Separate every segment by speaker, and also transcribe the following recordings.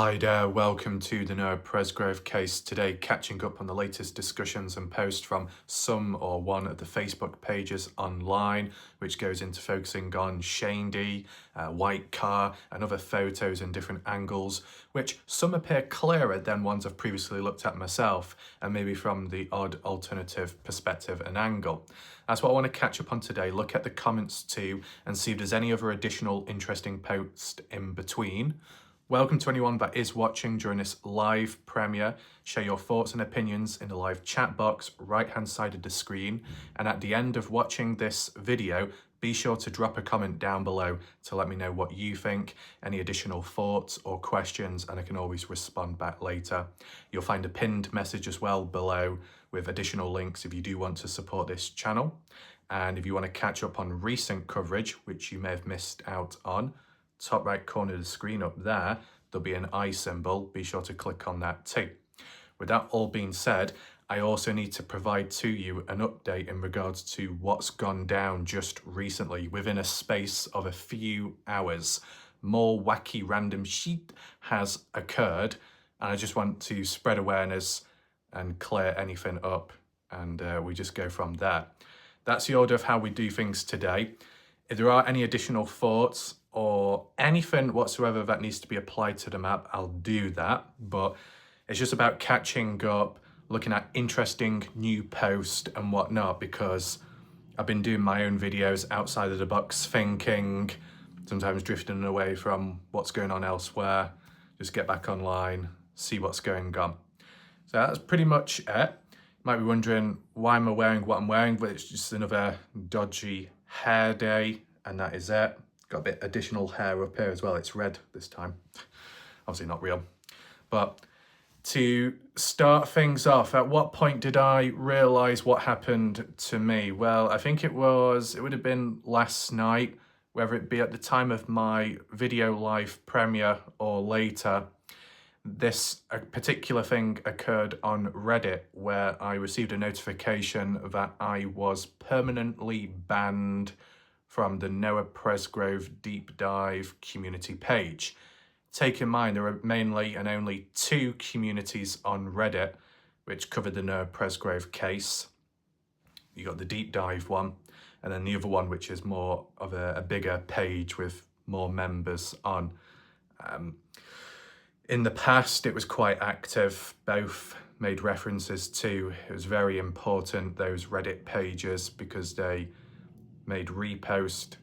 Speaker 1: Hi there, welcome to the Noah Presgrove case. Today, catching up on the latest discussions and posts from some or one of the Facebook pages online, which goes into focusing on Shandy, white car, and other photos in different angles, which some appear clearer than ones I've previously looked at myself, and maybe from the odd alternative perspective and angle. That's what I want to catch up on today, look at the comments too, and see if there's any other additional interesting posts in between. Welcome to anyone that is watching during this live premiere. Share your thoughts and opinions in the live chat box right hand side of the screen. And at the end of watching this video, be sure to drop a comment down below to let me know what you think, any additional thoughts or questions, and I can always respond back later. You'll find a pinned message as well below with additional links if you do want to support this channel. And if you want to catch up on recent coverage, which you may have missed out on, top right corner of the screen up there, there'll be an eye symbol. Be sure to click on that too. With that all being said, I also need to provide to you an update in regards to what's gone down just recently within a space of a few hours. More wacky random shit has occurred, and I just want to spread awareness and clear anything up, and we just go from there. That's the order of how we do things today. If there are any additional thoughts or anything whatsoever that needs to be applied to the map, I'll do that. But it's just about catching up, looking at interesting new posts and whatnot, because I've been doing my own videos outside of the box thinking, sometimes drifting away from what's going on elsewhere, just get back online, see what's going on. So that's pretty much it. You might be wondering why am I wearing what I'm wearing, but it's just another dodgy hair day, and that is it. Got a bit additional hair up here as well. It's red this time. Obviously not real. But to start things off, at what point did I realise what happened to me? Well, I think it would have been last night, whether it be at the time of my video live premiere or later. This particular thing occurred on Reddit, where I received a notification that I was permanently banned from the Noah Presgrove Deep Dive community page. Take in mind, there are mainly and only two communities on Reddit which covered the Noah Presgrove case. You got the Deep Dive one, and then the other one which is more of a bigger page with more members on. In the past, it was quite active. Both made references to, it was very important, those Reddit pages, because they made repost,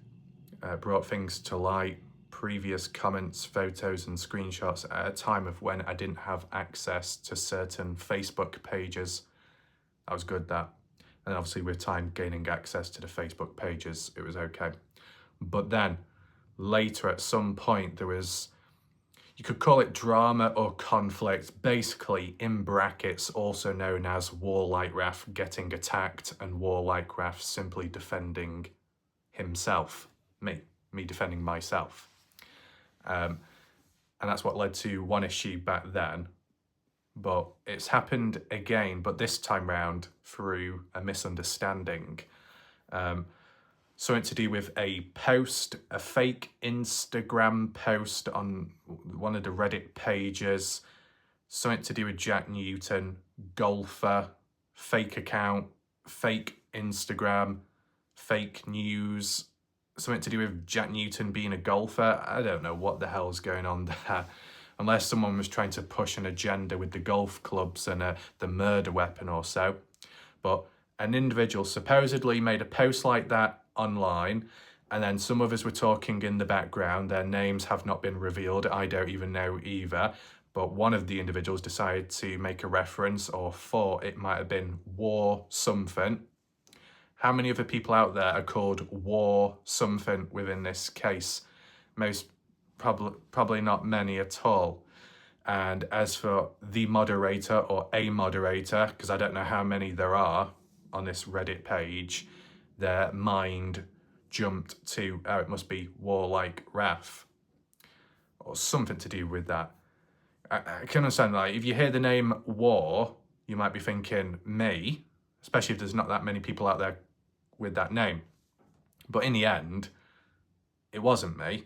Speaker 1: brought things to light, previous comments, photos and screenshots at a time of when I didn't have access to certain Facebook pages. That was good, that. And obviously with time gaining access to the Facebook pages, it was okay. But then later at some point there was, you could call it drama or conflict, basically in brackets, also known as Warlike Wrath getting attacked and Warlike Wrath simply defending himself, me defending myself. And that's what led to one issue back then. But it's happened again, but this time round through a misunderstanding. Something to do with a post, a fake Instagram post on one of the Reddit pages, something to do with Jack Newton, golfer, fake account, fake Instagram, fake news, something to do with Jack Newton being a golfer. I don't know what the hell's going on there, unless someone was trying to push an agenda with the golf clubs and the murder weapon or so. But an individual supposedly made a post like that online, and then some others were talking in the background. Their names have not been revealed. I don't even know either. But one of the individuals decided to make a reference, or thought it might have been War something. How many other people out there are called War something within this case? Most probably not many at all. And as for the moderator or a moderator, because I don't know how many there are on this Reddit page, their mind jumped to, oh, it must be Warlike Wrath or something to do with that. I can understand, like, if you hear the name War, you might be thinking me, especially if there's not that many people out there with that name. But in the end, it wasn't me.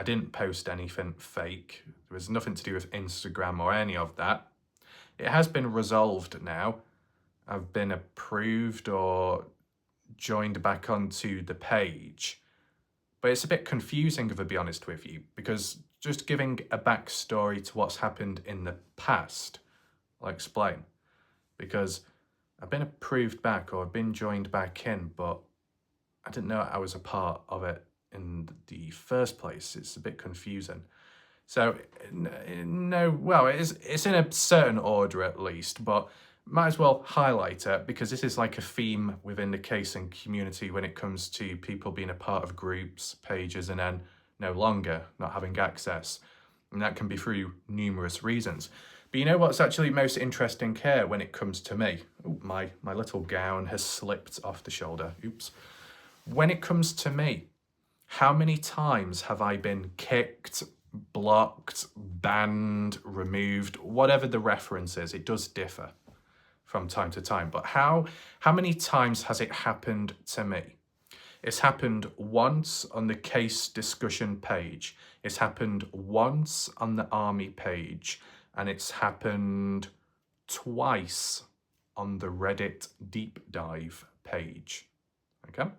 Speaker 1: I didn't post anything fake. There was nothing to do with Instagram or any of that. It has been resolved now. I've been approved or joined back onto the page. But it's a bit confusing, if I'll be honest with you, because just giving a backstory to what's happened in the past, I'll explain. Because I've been approved back or I've been joined back in, but I didn't know I was a part of it in the first place. It's a bit confusing. So, no, well, it's in a certain order at least, but might as well highlight it because this is like a theme within the casing community when it comes to people being a part of groups, pages, and then no longer not having access. And that can be through numerous reasons. But you know what's actually most interesting here when it comes to me? Ooh, my little gown has slipped off the shoulder. Oops. When it comes to me, how many times have I been kicked, blocked, banned, removed, whatever the reference is? It does differ from time to time, but how many times has it happened to me? It's happened once on the case discussion page. It's happened once on the army page, and it's happened twice on the Reddit deep dive page. Okay,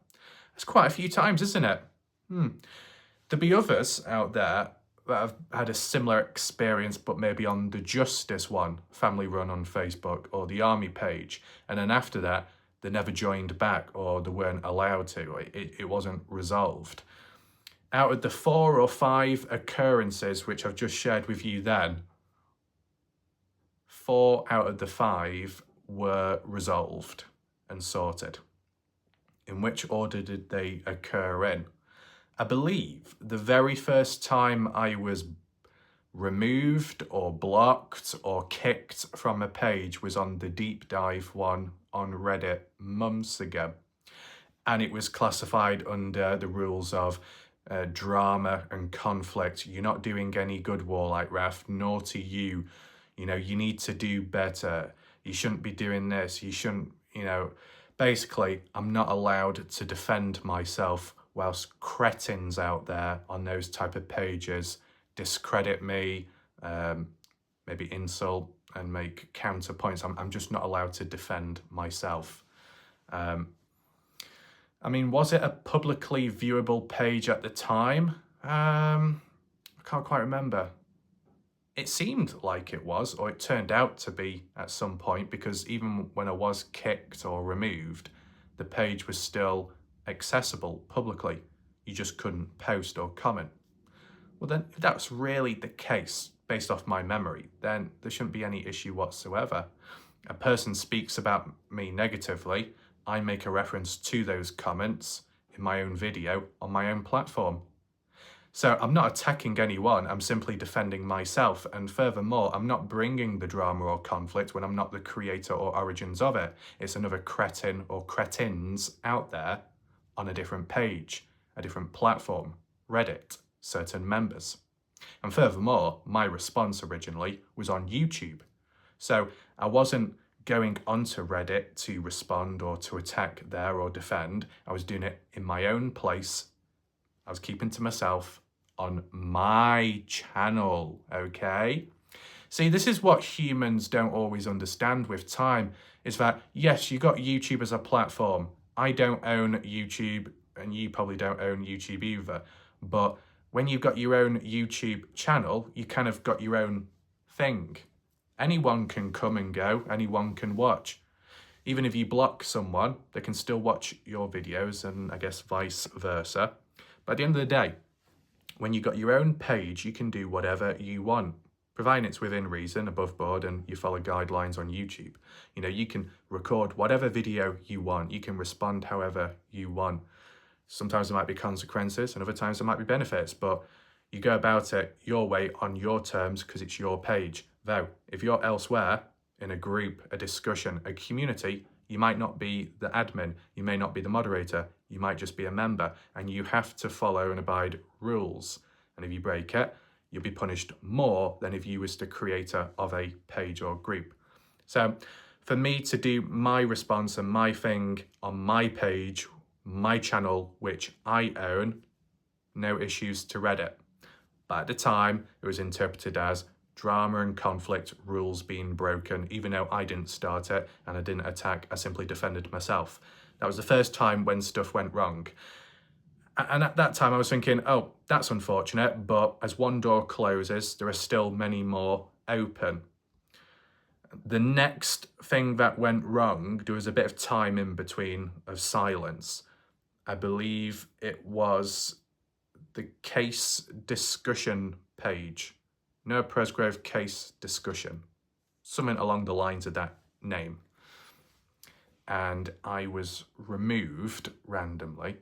Speaker 1: that's quite a few times, isn't it? There'll be others out there that have had a similar experience, but maybe on the Justice one, family run on Facebook, or the army page. And then after that, they never joined back or they weren't allowed to. It wasn't resolved. Out of the 4 or 5 occurrences which I've just shared with you then, 4 out of the 5 were resolved and sorted. In which order did they occur in? I believe the very first time I was removed or blocked or kicked from a page was on the deep dive one on Reddit months ago. And it was classified under the rules of drama and conflict. You're not doing any good, Warlike Ref, nor to you. You know, you need to do better. You shouldn't be doing this. You shouldn't, basically, I'm not allowed to defend myself whilst cretins out there on those type of pages discredit me, maybe insult and make counterpoints. I'm just not allowed to defend myself. I mean, was it a publicly viewable page at the time? I can't quite remember. It seemed like it was, or it turned out to be at some point, because even when I was kicked or removed, the page was still accessible publicly. You just couldn't post or comment. Well, then, if that's really the case, based off my memory, then there shouldn't be any issue whatsoever. A person speaks about me negatively, I make a reference to those comments in my own video on my own platform. So I'm not attacking anyone, I'm simply defending myself. And furthermore, I'm not bringing the drama or conflict when I'm not the creator or origins of it. It's another cretin or cretins out there on a different page, a different platform, Reddit, certain members. And furthermore, my response originally was on YouTube. So I wasn't going onto Reddit to respond or to attack there or defend. I was doing it in my own place. I was keeping to myself on my channel, okay? See, this is what humans don't always understand with time, is that, yes, you got YouTube as a platform. I don't own YouTube, and you probably don't own YouTube either. But when you've got your own YouTube channel, you kind of got your own thing. Anyone can come and go, anyone can watch. Even if you block someone, they can still watch your videos, and I guess vice versa. But at the end of the day, when you've got your own page, you can do whatever you want, providing it's within reason, above board, and you follow guidelines on YouTube. You can record whatever video you want. You can respond however you want. Sometimes there might be consequences, and other times there might be benefits, but you go about it your way on your terms because it's your page. Though, if you're elsewhere in a group, a discussion, a community, you might not be the admin, you may not be the moderator, you might just be a member, and you have to follow and abide rules. And if you break it, you'll be punished more than if you was the creator of a page or group. So for me to do my response and my thing on my page, my channel, which I own, no issues to Reddit. But at the time, it was interpreted as drama and conflict, rules being broken, even though I didn't start it and I didn't attack, I simply defended myself. That was the first time when stuff went wrong. And at that time I was thinking, oh, that's unfortunate, but as one door closes, there are still many more open. The next thing that went wrong, there was a bit of time in between of silence. I believe it was the case discussion page. Noah Presgrove case discussion. Something along the lines of that name. And I was removed randomly.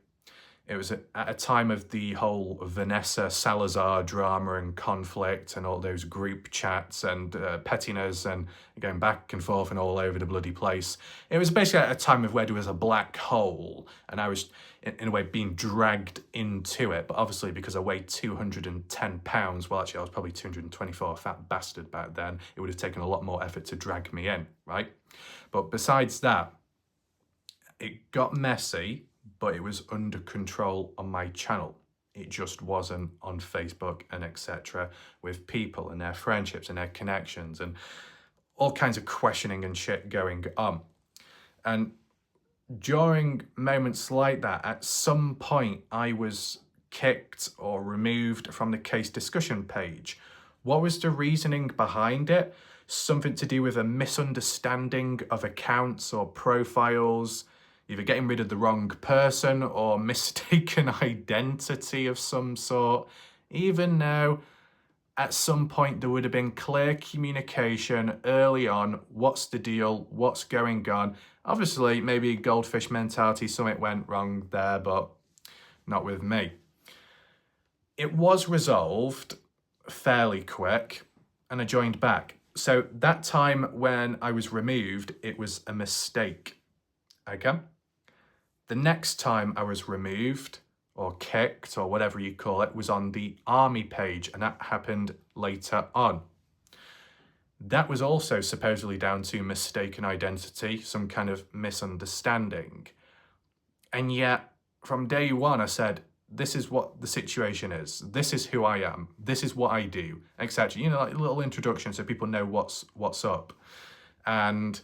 Speaker 1: It was at a time of the whole Vanessa Salazar drama and conflict and all those group chats and pettiness and going back and forth and all over the bloody place. It was basically at a time of where there was a black hole and I was, in a way, being dragged into it. But obviously, because I weighed 210 pounds, well, actually, I was probably 224, a fat bastard back then, it would have taken a lot more effort to drag me in, right? But besides that, it got messy, but it was under control on my channel. It just wasn't on Facebook and etc. with people and their friendships and their connections and all kinds of questioning and shit going on. And during moments like that, at some point I was kicked or removed from the case discussion page. What was the reasoning behind it? Something to do with a misunderstanding of accounts or profiles, either getting rid of the wrong person or mistaken identity of some sort, even though at some point there would have been clear communication early on. What's the deal? What's going on? Obviously, maybe goldfish mentality, something went wrong there, but not with me. It was resolved fairly quick and I joined back. So that time when I was removed, it was a mistake. Okay? The next time I was removed or kicked or whatever you call it was on the army page, and that happened later on. That was also supposedly down to mistaken identity, some kind of misunderstanding. And yet from day one I said, this is what the situation is. This is who I am. This is what I do, etc. You know, like a little introduction so people know what's up. And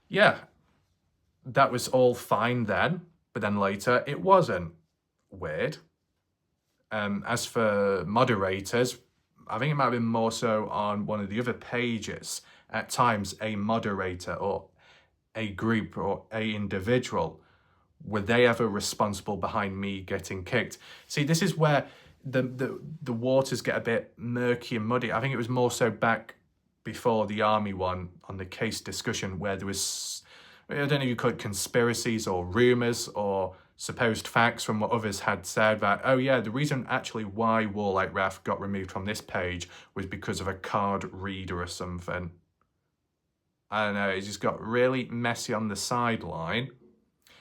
Speaker 1: yeah, that was all fine then, but then later it wasn't. Weird. As for moderators, I think it might have been more so on one of the other pages. At times, a moderator or a group or a individual, were they ever responsible behind me getting kicked? See, this is where the waters get a bit murky and muddy. I think it was more so back before the army one on the case discussion where there was, I don't know if you call it conspiracies or rumours or supposed facts from what others had said that, oh yeah, the reason actually why Warlike Wrath got removed from this page was because of a card reader or something. I don't know, it just got really messy on the sideline.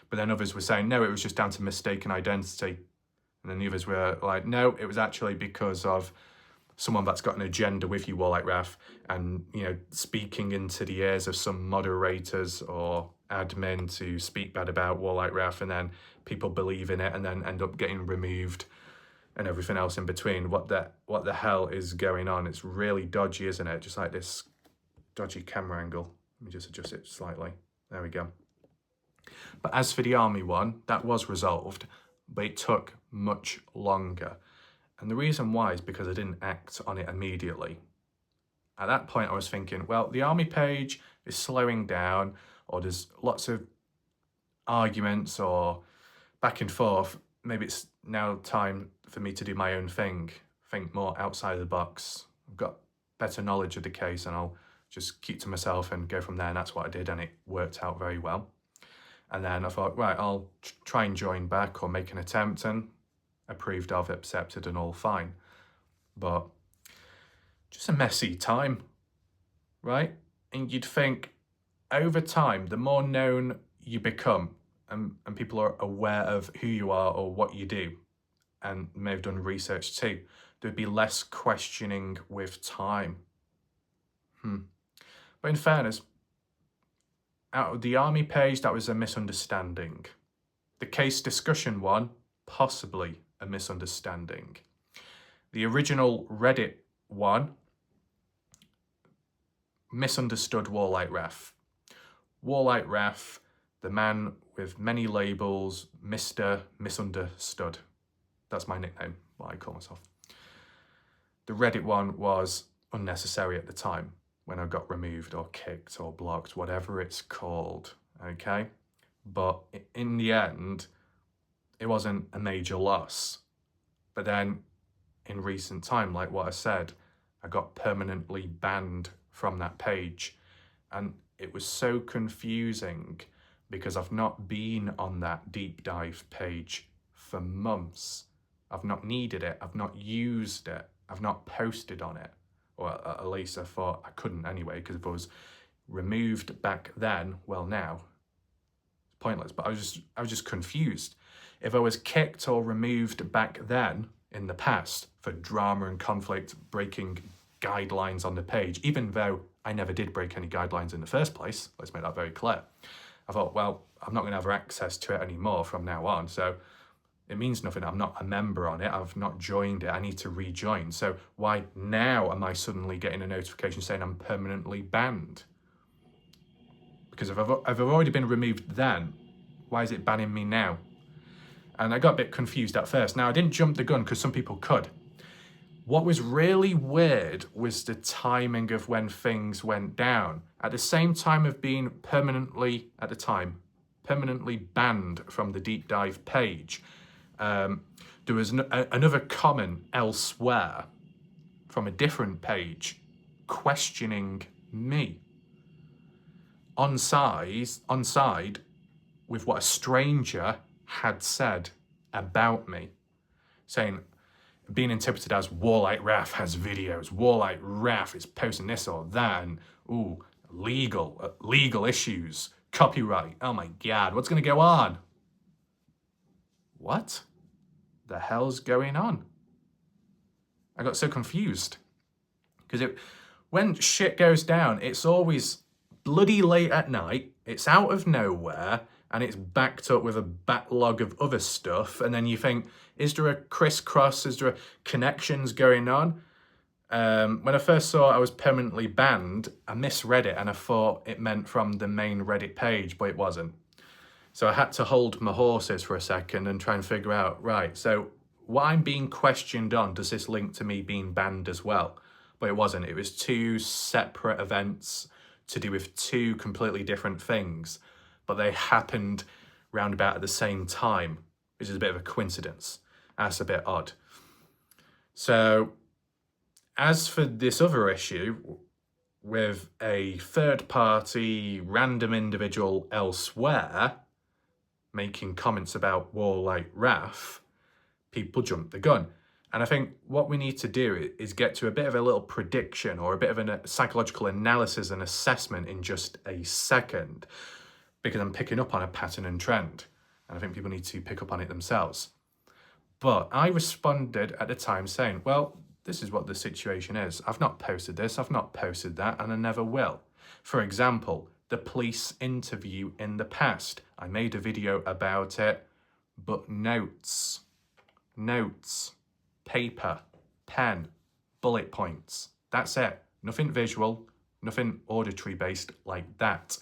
Speaker 1: But then others were saying, no, it was just down to mistaken identity. And then the others were like, no, it was actually because of someone that's got an agenda with you, Warlike Wrath, and, you know, speaking into the ears of some moderators or admin to speak bad about Warlike Wrath, and then people believe in it and then end up getting removed and everything else in between. What the hell is going on? It's really dodgy, isn't it? Just like this dodgy camera angle. Let me just adjust it slightly. There we go. But as for the army one, that was resolved, but it took much longer. And the reason why is because I didn't act on it immediately. At that point, I was thinking, well, the army page is slowing down, or there's lots of arguments or back and forth. Maybe it's now time for me to do my own thing, think more outside of the box. I've got better knowledge of the case and I'll just keep to myself and go from there. And that's what I did, and it worked out very well. And then I thought, right, I'll try and join back or make an attempt, and approved of, accepted, and all fine. But just a messy time, right? And you'd think over time, the more known you become and people are aware of who you are or what you do, and may have done research too, there'd be less questioning with time. But in fairness, out of the army page, that was a misunderstanding. The case discussion one, possibly a misunderstanding. The original Reddit one, misunderstood Warlight Ref. Warlight Ref, the man with many labels, Mr. Misunderstood. That's my nickname, what I call myself. The Reddit one was unnecessary at the time when I got removed or kicked or blocked, whatever it's called, okay? But in the end, it wasn't a major loss. But then in recent time, like what I said, I got permanently banned from that page. And it was so confusing because I've not been on that deep dive page for months. I've not needed it. I've not used it. I've not posted on it. Or at least I thought I couldn't anyway, because if I was removed back then, well now, it's pointless. But I was just confused. If I was kicked or removed back then in the past for drama and conflict, breaking guidelines on the page, even though I never did break any guidelines in the first place, let's make that very clear. I thought, well, I'm not going to have access to it anymore from now on, so it means nothing. I'm not a member on it. I've not joined it. I need to rejoin. So why now am I suddenly getting a notification saying I'm permanently banned? Because if I've already been removed then, why is it banning me now? And I got a bit confused at first. Now, I didn't jump the gun because some people could. What was really weird was the timing of when things went down. At the same time of being permanently banned from the deep dive page, there was another comment elsewhere from a different page questioning me on side with what a stranger had said about me, saying, being interpreted as Warlight Raf has videos, Warlight Raf is posting this or that, and ooh, legal issues, copyright, oh my God, what's gonna go on? What the hell's going on? I got so confused, because when shit goes down, it's always bloody late at night, it's out of nowhere, and it's backed up with a backlog of other stuff, and then you think, is there a crisscross, is there connections going on? When I first saw I was permanently banned, I misread it and I thought it meant from the main Reddit page, but it wasn't. So I had to hold my horses for a second and try and figure out, right, so what I'm being questioned on, does this link to me being banned as well? But it wasn't. It was two separate events to do with two completely different things, but they happened round about at the same time, which is a bit of a coincidence. That's a bit odd. So as for this other issue with a third party random individual elsewhere making comments about Warlight Raf, people jump the gun. And I think what we need to do is get to a bit of a little prediction or a bit of a psychological analysis and assessment in just a second, because I'm picking up on a pattern and trend, and I think people need to pick up on it themselves. But I responded at the time saying, well, this is what the situation is. I've not posted this, I've not posted that, and I never will. For example, the police interview in the past. I made a video about it, but notes, paper, pen, bullet points. That's it. Nothing visual, nothing auditory based like that.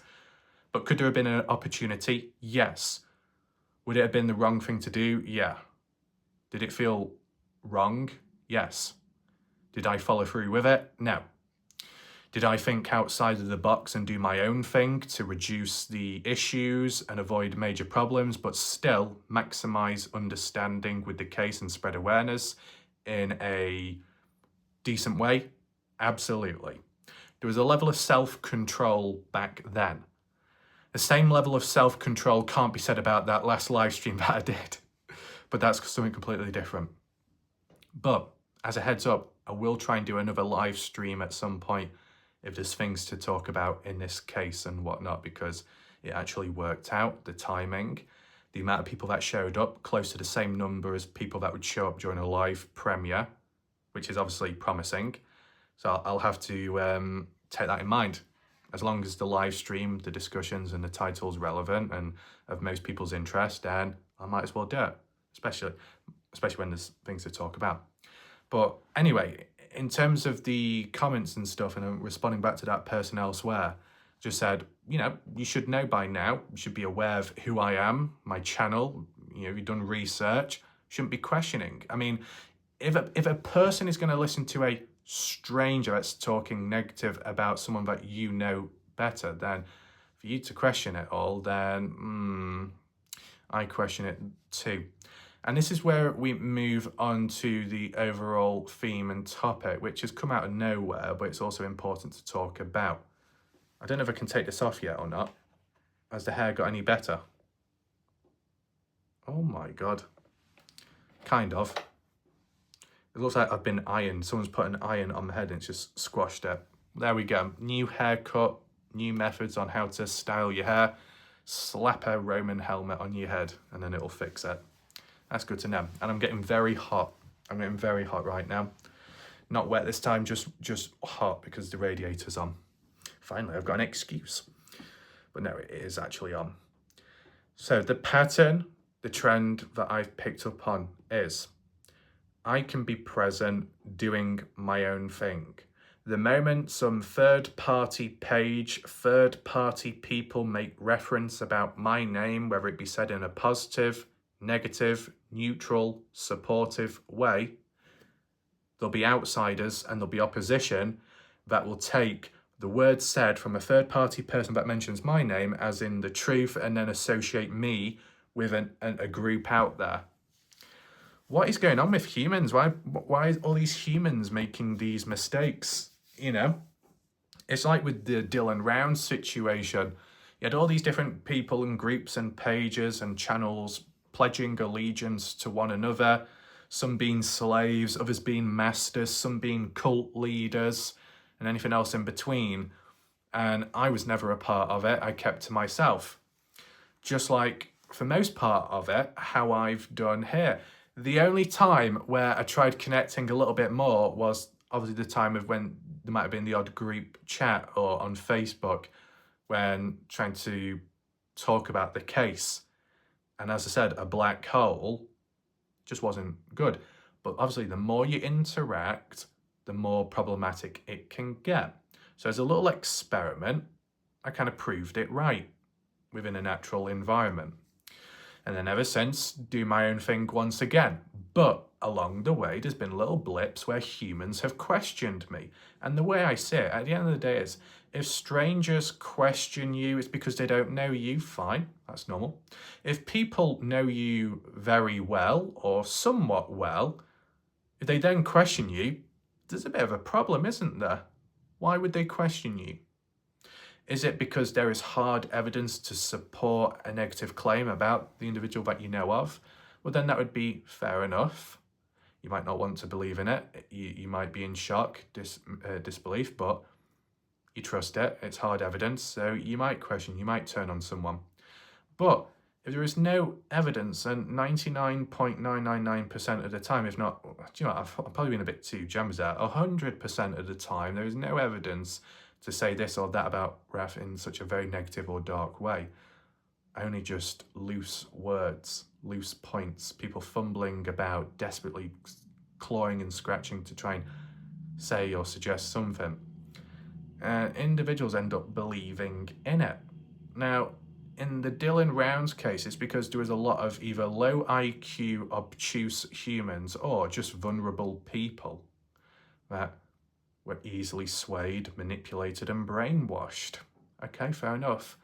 Speaker 1: But could there have been an opportunity? Yes. Would it have been the wrong thing to do? Yeah. Did it feel wrong? Yes. Did I follow through with it? No. Did I think outside of the box and do my own thing to reduce the issues and avoid major problems, but still maximize understanding with the case and spread awareness in a decent way? Absolutely. There was a level of self-control back then. The same level of self-control can't be said about that last live stream that I did, but that's something completely different. But as a heads up, I will try and do another live stream at some point if there's things to talk about in this case and whatnot, because it actually worked out, the timing, the amount of people that showed up, close to the same number as people that would show up during a live premiere, which is obviously promising. So I'll have to take that in mind. As long as the live stream, the discussions and the title's relevant and of most people's interest, then I might as well do it, especially when there's things to talk about. But anyway, in terms of the comments and stuff, and I'm responding back to that person elsewhere, just said, you know, you should know by now, you should be aware of who I am, my channel, you know, you've done research, shouldn't be questioning. I mean, if a person is going to listen to a stranger that's talking negative about someone that you know better, then for you to question it all, then I question it too. And this is where we move on to the overall theme and topic, which has come out of nowhere, but it's also important to talk about. I don't know if I can take this off yet or not. Has the hair got any better? Oh my God. Kind of. It looks like I've been ironed. Someone's put an iron on my head and it's just squashed it. There we go. New haircut, new methods on how to style your hair. Slap a Roman helmet on your head and then it'll fix it. That's good to know. And I'm getting very hot. I'm getting very hot right now. Not wet this time, just hot because the radiator's on. Finally, I've got an excuse. But no, it is actually on. So the pattern, the trend that I've picked up on is I can be present doing my own thing. The moment some third-party page, third-party people make reference about my name, whether it be said in a positive, negative, neutral, supportive way, there'll be outsiders and there'll be opposition that will take the words said from a third-party person that mentions my name as in the truth and then associate me with a group out there. What is going on with humans? Why is all these humans making these mistakes? You know, it's like with the Dylan Round situation. You had all these different people and groups and pages and channels pledging allegiance to one another, some being slaves, others being masters, some being cult leaders, and anything else in between. And I was never a part of it. I kept to myself. Just like, for most part of it, how I've done here. The only time where I tried connecting a little bit more was obviously the time of when there might have been the odd group chat or on Facebook when trying to talk about the case. And as I said, a black hole just wasn't good. But obviously, the more you interact, the more problematic it can get. So as a little experiment, I kind of proved it right within a natural environment. And then ever since, do my own thing once again. But along the way, there's been little blips where humans have questioned me. And the way I see it, at the end of the day, is if strangers question you, it's because they don't know you, fine, that's normal. If people know you very well or somewhat well, if they then question you, there's a bit of a problem, isn't there? Why would they question you? Is it because there is hard evidence to support a negative claim about the individual that you know of? Well, then that would be fair enough. You might not want to believe in it. You might be in shock, disbelief, but you trust it. It's hard evidence, so you might question, you might turn on someone. But if there is no evidence, and 99.999% of the time, if not, do you know what, I've probably been a bit too jumps there, 100% of the time, there is no evidence to say this or that about Raf in such a very negative or dark way. Only just loose words, loose points, people fumbling about, desperately clawing and scratching to try and say or suggest something. Individuals end up believing in it. Now, in the Dylan Rounds case, it's because there was a lot of either low IQ, obtuse humans or just vulnerable people that were easily swayed, manipulated and brainwashed. Okay, fair enough.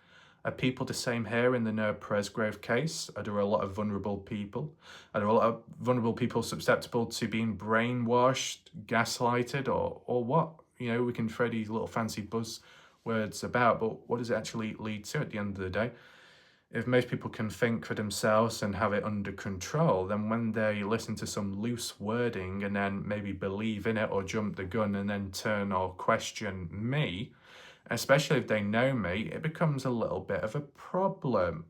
Speaker 1: Are people the same here in the Noah Presgrove case? Are there a lot of vulnerable people? Are there a lot of vulnerable people susceptible to being brainwashed, gaslighted, or what? You know, we can throw these little fancy buzzwords about, but what does it actually lead to at the end of the day? If most people can think for themselves and have it under control, then when they listen to some loose wording and then maybe believe in it or jump the gun and then turn or question me, especially if they know me, it becomes a little bit of a problem.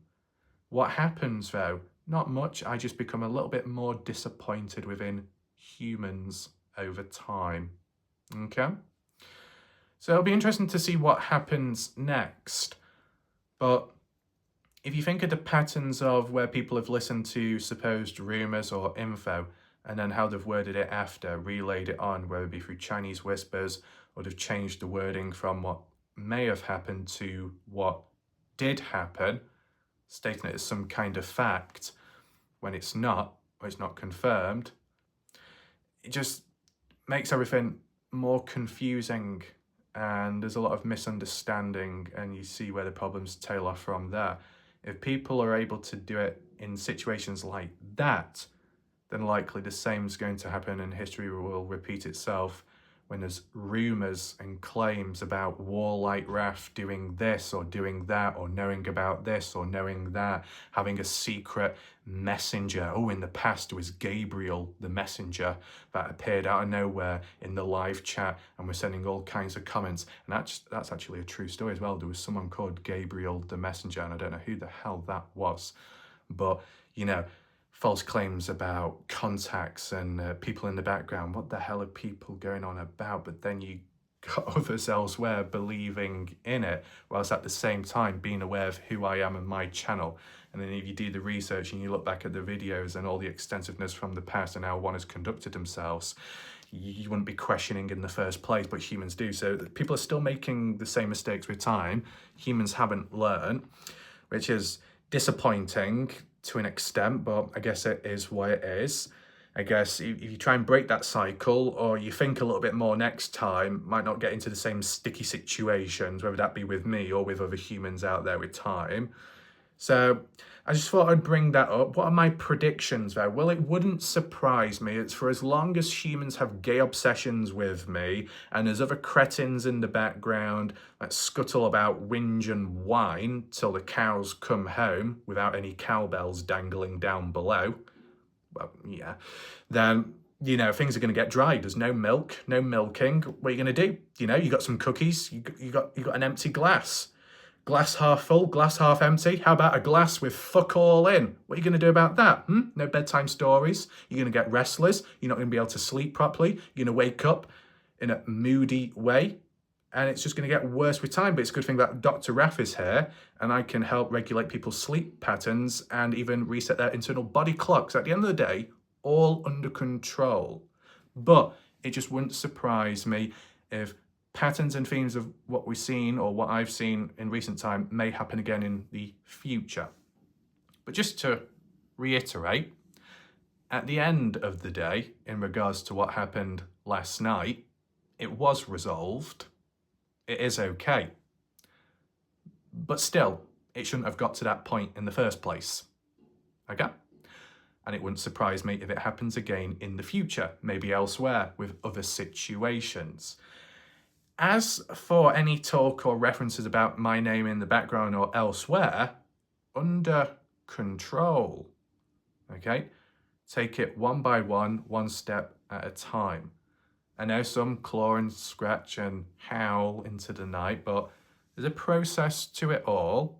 Speaker 1: What happens though? Not much. I just become a little bit more disappointed within humans over time. Okay? So it'll be interesting to see what happens next. But if you think of the patterns of where people have listened to supposed rumours or info, and then how they've worded it after, relayed it on, whether it be through Chinese whispers, or they've changed the wording from what may have happened to what did happen, stating it as some kind of fact when it's not, or it's not confirmed. It just makes everything more confusing, and there's a lot of misunderstanding, and you see where the problems tail off from there. If people are able to do it in situations like that, then likely the same is going to happen, and history will repeat itself when there's rumours and claims about warlike Wrath doing this or doing that, or knowing about this or knowing that, having a secret messenger. Oh, in the past it was Gabriel the messenger that appeared out of nowhere in the live chat and was sending all kinds of comments. And that's actually a true story as well. There was someone called Gabriel the messenger, and I don't know who the hell that was. But, you know, false claims about contacts and people in the background. What the hell are people going on about? But then you got others elsewhere believing in it, whilst at the same time being aware of who I am and my channel. And then if you do the research and you look back at the videos and all the extensiveness from the past and how one has conducted themselves, you wouldn't be questioning in the first place, but humans do. So people are still making the same mistakes with time. Humans haven't learned, which is disappointing to an extent, but I guess it is what it is. I guess if you try and break that cycle, or you think a little bit more next time, might not get into the same sticky situations, whether that be with me or with other humans out there with time. So I just thought I'd bring that up. What are my predictions though? Well, it wouldn't surprise me. It's for as long as humans have gay obsessions with me, and there's other cretins in the background that scuttle about whinge and whine till the cows come home without any cowbells dangling down below. Well, yeah. Then, you know, things are going to get dry. There's no milk, no milking. What are you going to do? You know, you got some cookies, you got an empty glass. Glass half full, glass half empty. How about a glass with fuck all in? What are you going to do about that? No bedtime stories. You're going to get restless. You're not going to be able to sleep properly. You're going to wake up in a moody way. And it's just going to get worse with time. But it's a good thing that Dr. Raff is here, and I can help regulate people's sleep patterns and even reset their internal body clocks. At the end of the day, all under control. But it just wouldn't surprise me if patterns and themes of what we've seen, or what I've seen in recent time, may happen again in the future. But just to reiterate, at the end of the day, in regards to what happened last night, it was resolved. It is okay. But still, it shouldn't have got to that point in the first place. Okay? And it wouldn't surprise me if it happens again in the future, maybe elsewhere with other situations. As for any talk or references about my name in the background or elsewhere, under control. Okay? Take it one by one step at a time. I know some claw and scratch and howl into the night, but there's a process to it all.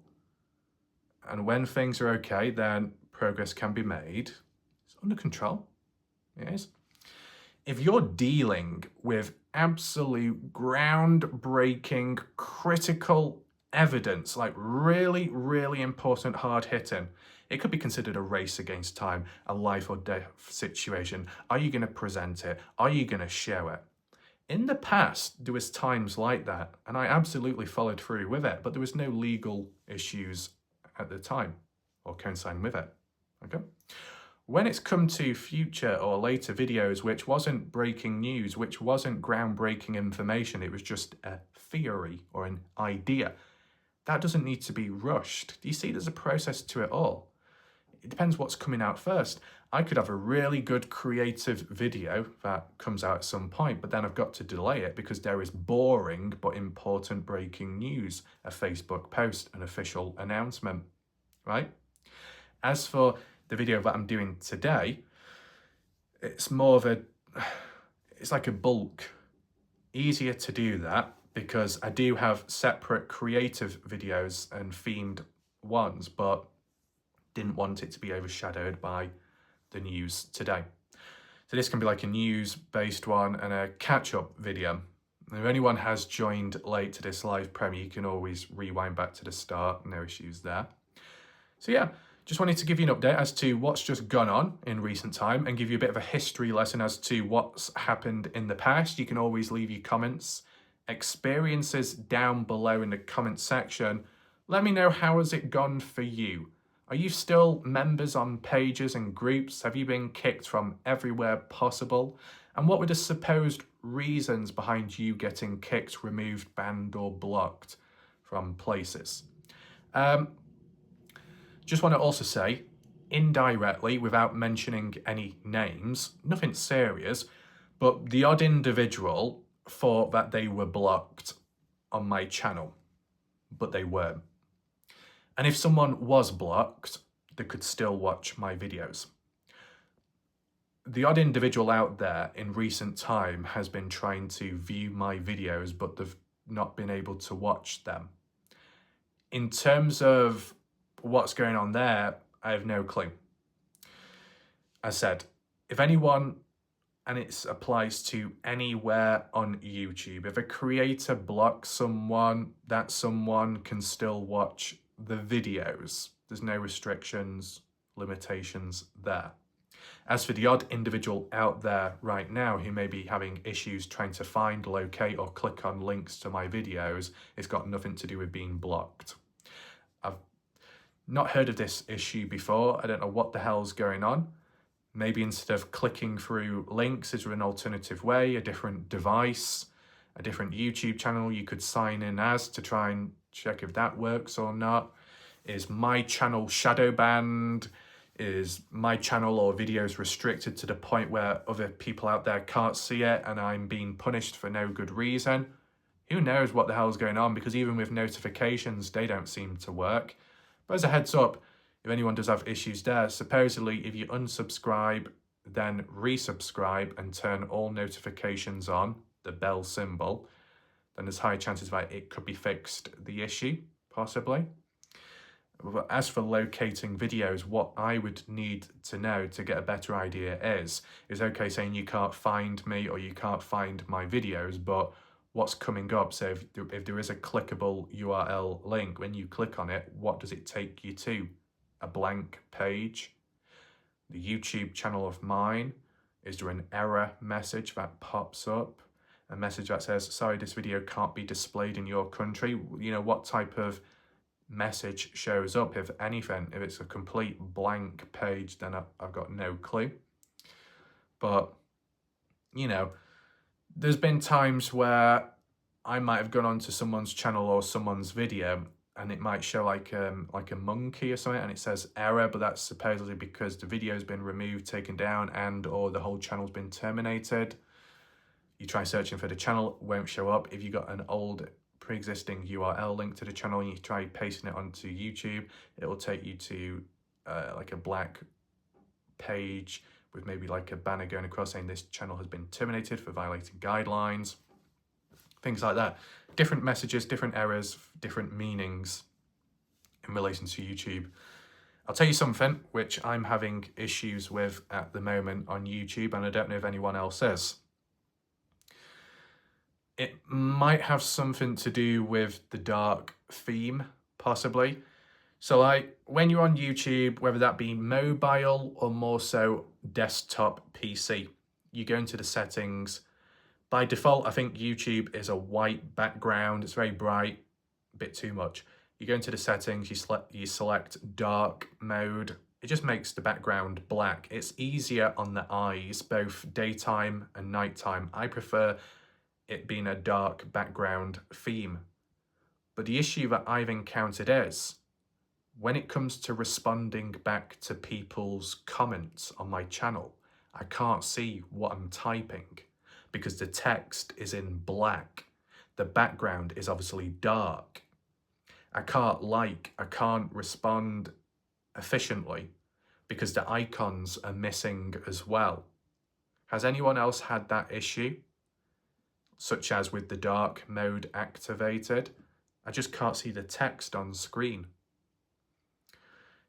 Speaker 1: And when things are okay, then progress can be made. It's under control. It is. If you're dealing with absolute groundbreaking, critical evidence, like really, really important, hard hitting, it could be considered a race against time, a life or death situation. Are you going to present it? Are you going to show it? In the past, there was times like that, and I absolutely followed through with it, but there was no legal issues at the time or coinciding with it. Okay? When it's come to future or later videos, which wasn't breaking news, which wasn't groundbreaking information, it was just a theory or an idea, that doesn't need to be rushed. Do you see there's a process to it all? It depends what's coming out first. I could have a really good creative video that comes out at some point, but then I've got to delay it because there is boring but important breaking news, a Facebook post, an official announcement, right? As for the video that I'm doing today, it's more of it's like a bulk. Easier to do that because I do have separate creative videos and themed ones, but didn't want it to be overshadowed by the news today. So this can be like a news-based one and a catch-up video. And if anyone has joined late to this live premiere, you can always rewind back to the start, no issues there. So yeah, Just wanted to give you an update as to what's just gone on in recent time and give you a bit of a history lesson as to what's happened in the past. You can always leave your comments, experiences down below in the comment section. Let me know, how has it gone for you? Are you still members on pages and groups? Have you been kicked from everywhere possible? And what were the supposed reasons behind you getting kicked, removed, banned or blocked from places? Just want to also say, indirectly, without mentioning any names, nothing serious, but the odd individual thought that they were blocked on my channel, but they weren't. And if someone was blocked, they could still watch my videos. The odd individual out there in recent time has been trying to view my videos, but they've not been able to watch them. In terms of what's going on there, I have no clue. As said, if anyone, and it applies to anywhere on YouTube, if a creator blocks someone, that someone can still watch the videos. There's no restrictions, limitations there. As for the odd individual out there right now who may be having issues trying to find, locate or click on links to my videos, it's got nothing to do with being blocked. I've not heard of this issue before. I don't know what the hell's going on. Maybe instead of clicking through links, is there an alternative way, a different device, a different YouTube channel you could sign in as to try and check if that works or not? Is my channel shadow banned? Is my channel or videos restricted to the point where other people out there can't see it and I'm being punished for no good reason? Who knows what the hell's going on, because even with notifications, they don't seem to work. But as a heads up, if anyone does have issues there, supposedly if you unsubscribe, then resubscribe and turn all notifications on, the bell symbol, then there's high chances that it could be fixed, the issue, possibly. But as for locating videos, what I would need to know to get a better idea is okay saying you can't find me or you can't find my videos, but what's coming up? So if there is a clickable URL link, when you click on it, what does it take you to? A blank page? The YouTube channel of mine, is there an error message that pops up? A message that says, sorry, this video can't be displayed in your country? You know, what type of message shows up, if anything? If it's a complete blank page, then I've got no clue. But, you know, there's been times where I might have gone onto someone's channel or someone's video and it might show like a monkey or something and it says error, but that's supposedly because the video's been removed, taken down, and or the whole channel's been terminated. You try searching for the channel, it won't show up. If you got an old pre-existing URL link to the channel and you try pasting it onto YouTube, it will take you to like a black page with maybe like a banner going across saying this channel has been terminated for violating guidelines, things like that. Different messages, different errors, different meanings in relation to YouTube. I'll tell you something which I'm having issues with at the moment on YouTube, and I don't know if anyone else is. It might have something to do with the dark theme, possibly. So like when you're on YouTube, whether that be mobile or more so desktop PC, you go into the settings. By default, I think YouTube is a white background. It's very bright, a bit too much. You go into the settings, you select dark mode. It just makes the background black. It's easier on the eyes, both daytime and nighttime. I prefer it being a dark background theme. But the issue that I've encountered is, when it comes to responding back to people's comments on my channel, I can't see what I'm typing because the text is in black. The background is obviously dark. I can't respond efficiently because the icons are missing as well. Has anyone else had that issue? Such as with the dark mode activated, I just can't see the text on screen.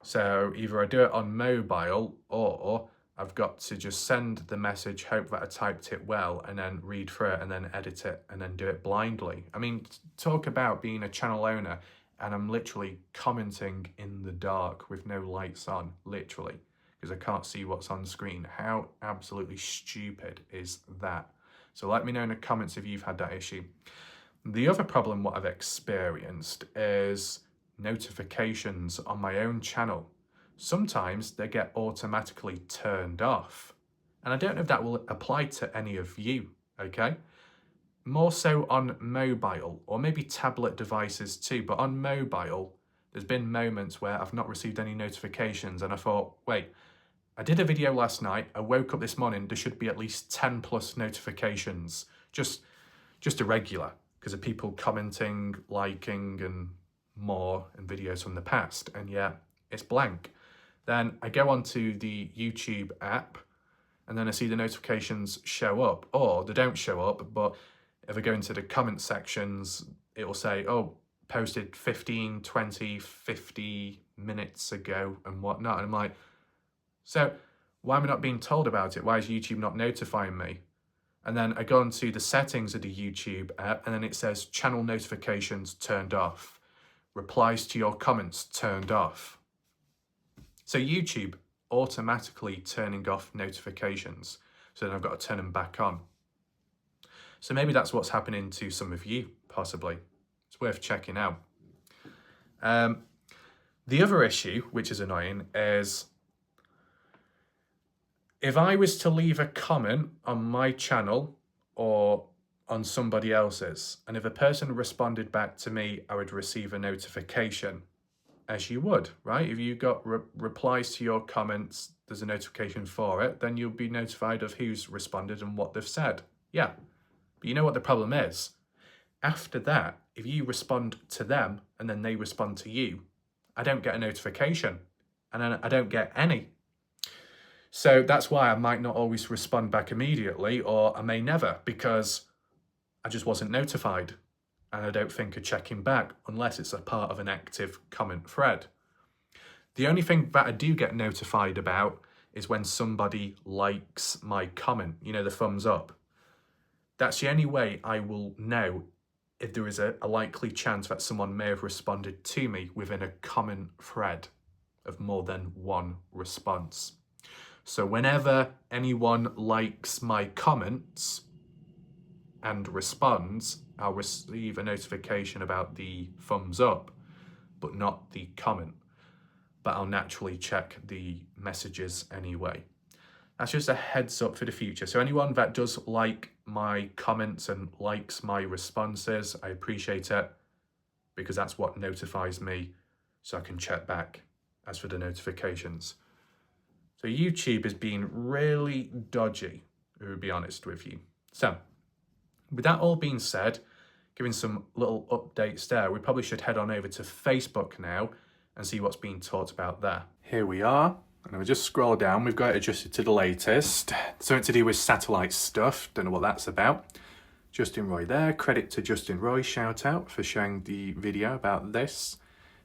Speaker 1: So either I do it on mobile or I've got to just send the message, hope that I typed it well, and then read through it and then edit it and then do it blindly. I mean, talk about being a channel owner and I'm literally commenting in the dark with no lights on, literally, because I can't see what's on screen. How absolutely stupid is that? So let me know in the comments if you've had that issue. The other problem what I've experienced is notifications on my own channel. Sometimes they get automatically turned off. And I don't know if that will apply to any of you, okay? More so on mobile, or maybe tablet devices too, but on mobile, there's been moments where I've not received any notifications and I thought, wait, I did a video last night, I woke up this morning, there should be at least 10 plus notifications, just irregular, because of people commenting, liking and more in videos from the past, and yet it's blank. Then I go onto the YouTube app and then I see the notifications show up, or they don't show up, but if I go into the comment sections, it will say, oh, posted 15, 20, 50 minutes ago and whatnot. And I'm like, so why am I not being told about it? Why is YouTube not notifying me? And then I go into the settings of the YouTube app and then it says channel notifications turned off, replies to your comments turned off. So YouTube automatically turning off notifications. So then I've got to turn them back on. So maybe that's what's happening to some of you, possibly. It's worth checking out. The other issue, which is annoying, is if I was to leave a comment on my channel or on somebody else's, and if a person responded back to me, I would receive a notification, as you would, right? If you got replies to your comments, there's a notification for it, then you'll be notified of who's responded and what they've said. Yeah. But you know what the problem is? After that, if you respond to them and then they respond to you, I don't get a notification and then I don't get any. So that's why I might not always respond back immediately, or I may never, because I just wasn't notified and I don't think of checking back unless it's a part of an active comment thread. The only thing that I do get notified about is when somebody likes my comment, you know, the thumbs up. That's the only way I will know if there is a likely chance that someone may have responded to me within a comment thread of more than one response. So whenever anyone likes my comments and responds, I'll receive a notification about the thumbs up, but not the comment. But I'll naturally check the messages anyway. That's just a heads up for the future. So anyone that does like my comments and likes my responses, I appreciate it, because that's what notifies me so I can check back as for the notifications. So YouTube is being really dodgy, to be honest with you. So with that all being said, giving some little updates there, we probably should head on over to Facebook now and see what's being talked about there. Here we are. And we just scroll down, we've got it adjusted to the latest. Something to do with satellite stuff, don't know what that's about. Justin Roy there, credit to Justin Roy, shout out for sharing the video about this.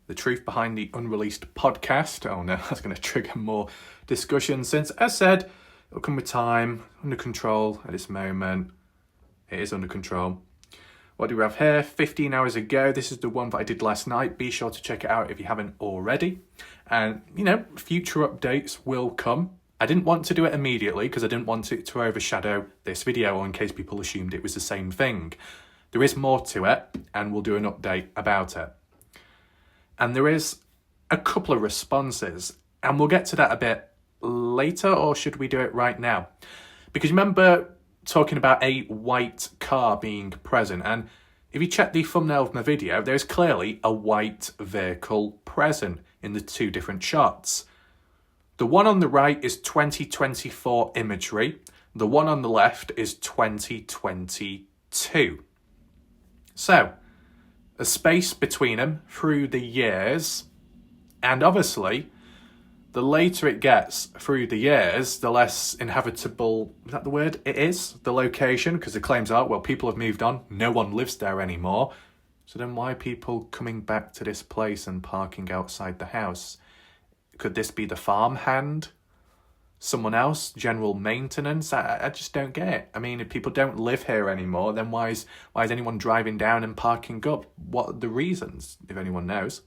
Speaker 1: The truth behind the unreleased podcast. Oh no, that's going to trigger more discussion since, as said, it'll come with time, under control at this moment. It is under control. What do we have here? 15 hours ago. This is the one that I did last night. Be sure to check it out if you haven't already. And, you know, future updates will come. I didn't want to do it immediately because I didn't want it to overshadow this video, or in case people assumed it was the same thing. There is more to it, and we'll do an update about it. And there is a couple of responses, and we'll get to that a bit later, or should we do it right now? Because remember talking about a white car being present, and if you check the thumbnail of my video, there's clearly a white vehicle present in the two different shots. The one on the right is 2024 imagery, the one on the left is 2022. So, a space between them through the years, and obviously, the later it gets through the years, the less inhabitable, is that the word? It is, the location, because the claims are, well, people have moved on, no one lives there anymore. So then why are people coming back to this place and parking outside the house? Could this be the farmhand? someone else, general maintenance. I just don't get it. I mean, if people don't live here anymore, then why is anyone driving down and parking up? What are the reasons, if anyone knows?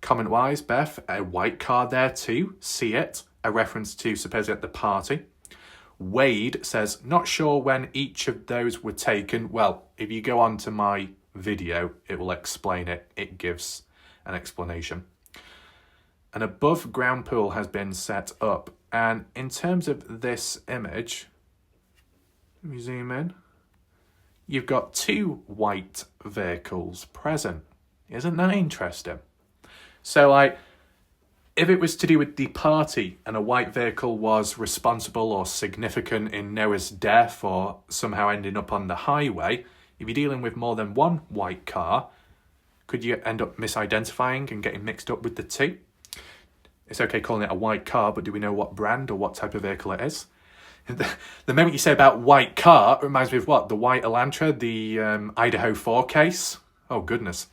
Speaker 1: Comment-wise, Beth, a white car there too, see it, a reference to supposedly at the party. Wade says, not sure when each of those were taken. Well, if you go on to my video, it will explain it. It gives an explanation. An above ground pool has been set up. And in terms of this image, let me zoom in. You've got two white vehicles present. Isn't that interesting? So, like, if it was to do with the party and a white vehicle was responsible or significant in Noah's death or somehow ending up on the highway, if you're dealing with more than one white car, could you end up misidentifying and getting mixed up with the two? It's okay calling it a white car, but do we know what brand or what type of vehicle it is? The moment you say about white car, it reminds me of what? The white Elantra, the Idaho 4 case? Oh, goodness.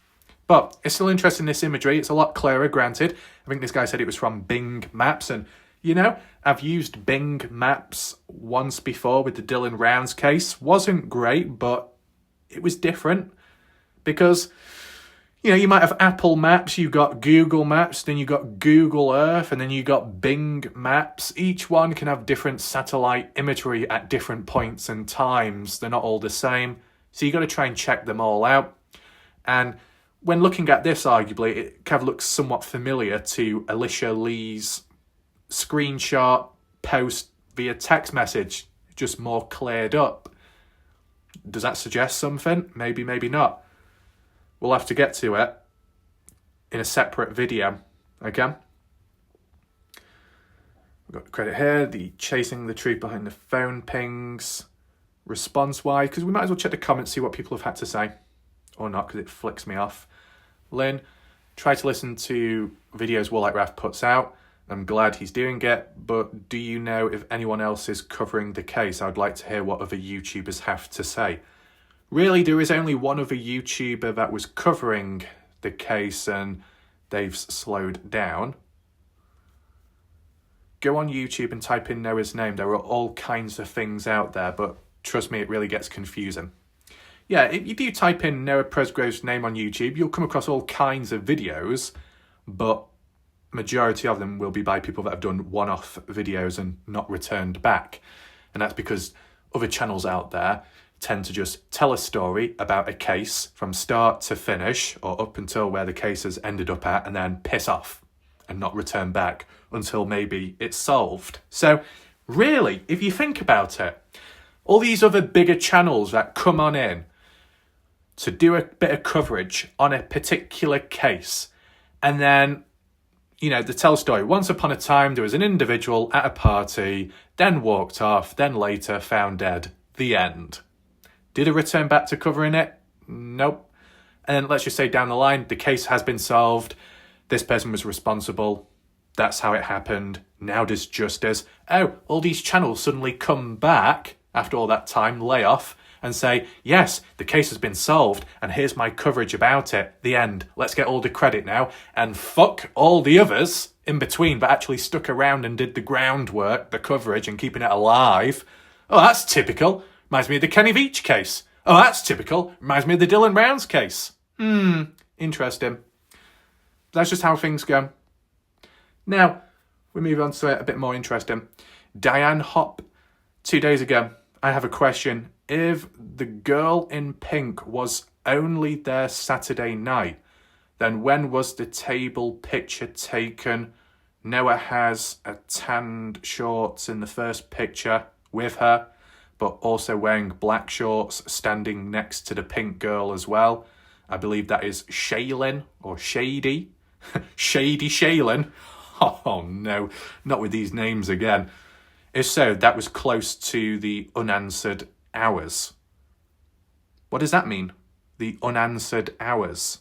Speaker 1: But it's still interesting, this imagery. It's a lot clearer, granted. I think this guy said it was from Bing Maps. And, you know, I've used Bing Maps once before with the Dylan Rounds case. Wasn't great, but it was different. Because, you know, you might have Apple Maps, you've got Google Maps, then you've got Google Earth, and then you've got Bing Maps. Each one can have different satellite imagery at different points and times. They're not all the same. So you've got to try and check them all out. And when looking at this, arguably, it kind of looks somewhat familiar to Alicia Lee's screenshot post via text message, just more cleared up. Does that suggest something? Maybe, maybe not. We'll have to get to it in a separate video, okay? We've got the credit here, the chasing the truth behind the phone pings, response-wise, because we might as well check the comments, see what people have had to say. Or not, because it flicks me off. Lynn, try to listen to videos Warlight Raff puts out. I'm glad he's doing it, but do you know if anyone else is covering the case? I'd like to hear what other YouTubers have to say. Really, there is only one other YouTuber that was covering the case and they've slowed down. Go on YouTube and type in Noah's name. There are all kinds of things out there, but trust me, it really gets confusing. Yeah, if you do type in Noah Presgrove's name on YouTube, you'll come across all kinds of videos, but majority of them will be by people that have done one-off videos and not returned back. And that's because other channels out there tend to just tell a story about a case from start to finish, or up until where the case has ended up at, and then piss off and not return back until maybe it's solved. So really, if you think about it, all these other bigger channels that come on in to do a bit of coverage on a particular case, and then, you know, the tell story. Once upon a time, there was an individual at a party, then walked off, then later found dead. The end. Did it return back to covering it? Nope. And then let's just say down the line, the case has been solved. This person was responsible. That's how it happened. Now does justice. Oh, all these channels suddenly come back after all that time, layoff, and say, yes, the case has been solved, and here's my coverage about it. The end. Let's get all the credit now. And fuck all the others in between that actually stuck around and did the groundwork, the coverage, and keeping it alive. Oh, that's typical. Reminds me of the Kenny Veach case. Oh, that's typical. Reminds me of the Dylan Rounds case. Interesting. That's just how things go. Now, we move on to a bit more interesting. Diane Hopp, 2 days ago, I have a question. If the girl in pink was only there Saturday night, then when was the table picture taken? Noah has a tanned shorts in the first picture with her, but also wearing black shorts, standing next to the pink girl as well. I believe that is Shaylin or Shady. Shady Shaylin. Oh no, not with these names again. If so, that was close to the unanswered hours. What does that mean? The unanswered hours?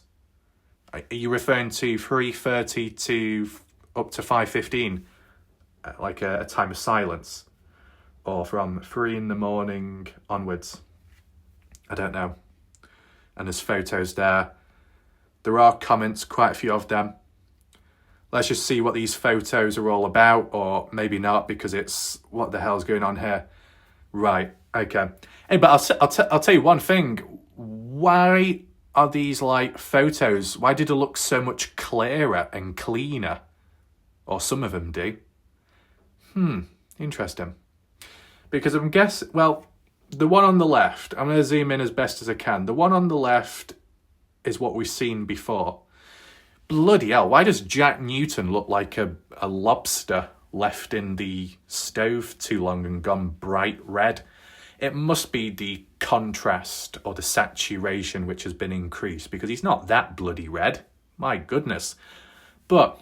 Speaker 1: Are you referring to 3:30 to up to 5:15, like a time of silence? Or from 3 a.m. onwards? I don't know. And there's photos there. There are comments, quite a few of them. let's just see what these photos are all about, or maybe not, because it's, what the hell's going on here? Right, okay. Hey, but I'll tell you one thing. Why are these like photos, why did it look so much clearer and cleaner? Or some of them do. Interesting. Because I'm guessing, well, the one on the left, I'm going to zoom in as best as I can. The one on the left is what we've seen before. Bloody hell, why does Jack Newton look like a lobster left in the stove too long and gone bright red? It must be the contrast or the saturation which has been increased, because he's not that bloody red. My goodness. But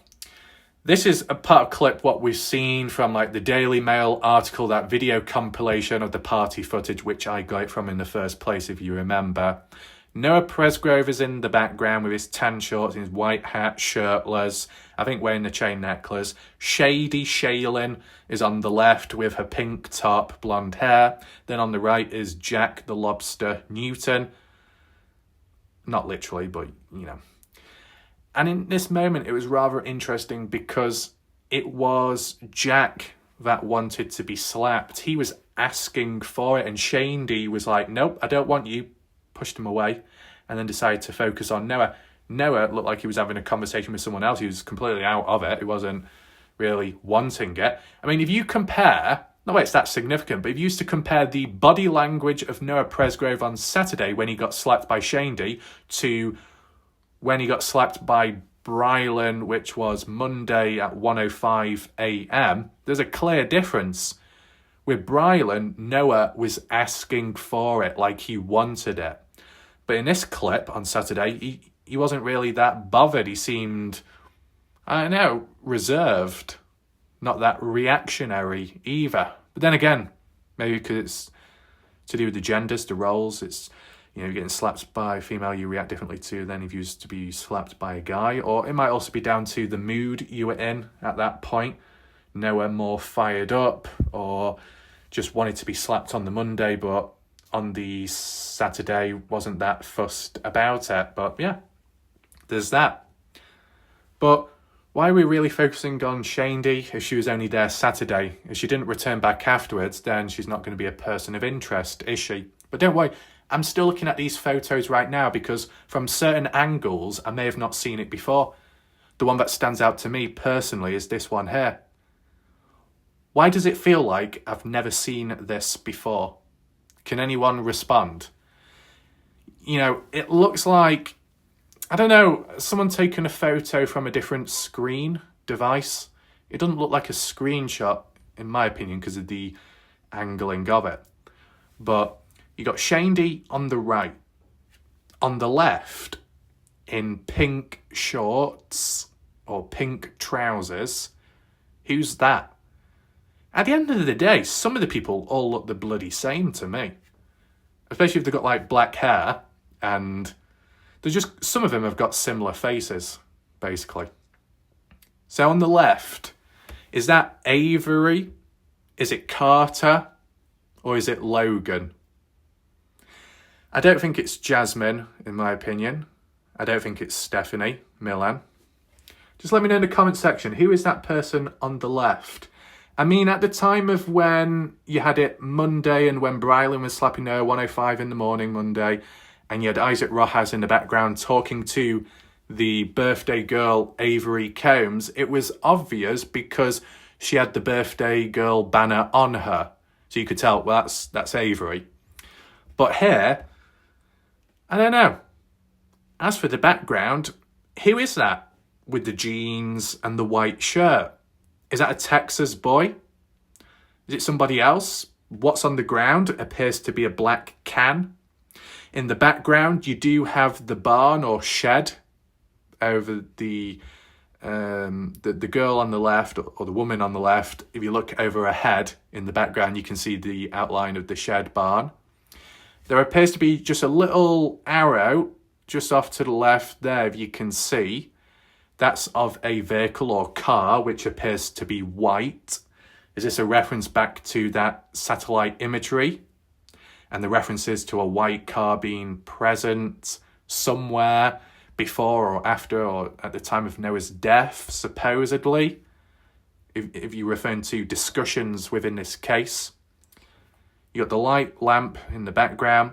Speaker 1: this is a part of clip what we've seen from like the Daily Mail article, that video compilation of the party footage, which I got it from in the first place, if you remember. Noah Presgrove is in the background with his tan shorts and his white hat, shirtless, I think wearing a chain necklace. Shady Shaylin is on the left with her pink top, blonde hair. Then on the right is Jack the Lobster Newton. Not literally, but you know. And in this moment, it was rather interesting because it was Jack that wanted to be slapped. He was asking for it, and Shandy was like, nope, I don't want you. Pushed him away, and then decided to focus on Noah. Noah looked like he was having a conversation with someone else. He was completely out of it. He wasn't really wanting it. I mean, if you compare, no way it's that significant, but if you used to compare the body language of Noah Presgrove on Saturday when he got slapped by Shandy to when he got slapped by Brylan, which was Monday at 1:05 a.m, there's a clear difference. With Brylan, Noah was asking for it, like he wanted it. But in this clip on Saturday, he wasn't really that bothered. He seemed, I don't know, reserved. Not that reactionary either. But then again, maybe because it's to do with the genders, the roles. It's, you know, getting slapped by a female, you react differently to than if you used to be slapped by a guy. Or it might also be down to the mood you were in at that point. Noah more fired up, or just wanted to be slapped on the Monday, but on the Saturday wasn't that fussed about it. But yeah, there's that. But why are we really focusing on Shandy if she was only there Saturday? If she didn't return back afterwards, then she's not going to be a person of interest, is she? But don't worry, I'm still looking at these photos right now because from certain angles, I may have not seen it before. The one that stands out to me personally is this one here. Why does it feel like I've never seen this before? Can anyone respond? You know, it looks like, I don't know, someone taken a photo from a different screen device. It doesn't look like a screenshot, in my opinion, because of the angling of it. But you got Shandy on the right. On the left, in pink shorts or pink trousers, who's that? At the end of the day, some of the people all look the bloody same to me. Especially if they've got like black hair, and there's just, some of them have got similar faces, basically. So on the left, is that Avery? Is it Carter? Or is it Logan? I don't think it's Jasmine, in my opinion. I don't think it's Stephanie Milan. Just let me know in the comment section, who is that person on the left? I mean, at the time of when you had it Monday and when Brylan was slapping her 1:05 in the morning Monday, and you had Isaac Rojas in the background talking to the birthday girl Avery Combs, it was obvious because she had the birthday girl banner on her. So you could tell, well, that's Avery. But here, I don't know. As for the background, who is that with the jeans and the white shirt? Is that a Texas boy? Is it somebody else? What's on the ground appears to be a black can. In the background, you do have the barn or shed over the girl on the left, or the woman on the left. If you look over her head in the background, you can see the outline of the shed barn. There appears to be just a little arrow just off to the left there, if you can see. That's of a vehicle or car, which appears to be white. Is this a reference back to that satellite imagery? And the references to a white car being present somewhere, before or after or at the time of Noah's death, supposedly, if you're referring to discussions within this case. You got the light lamp in the background.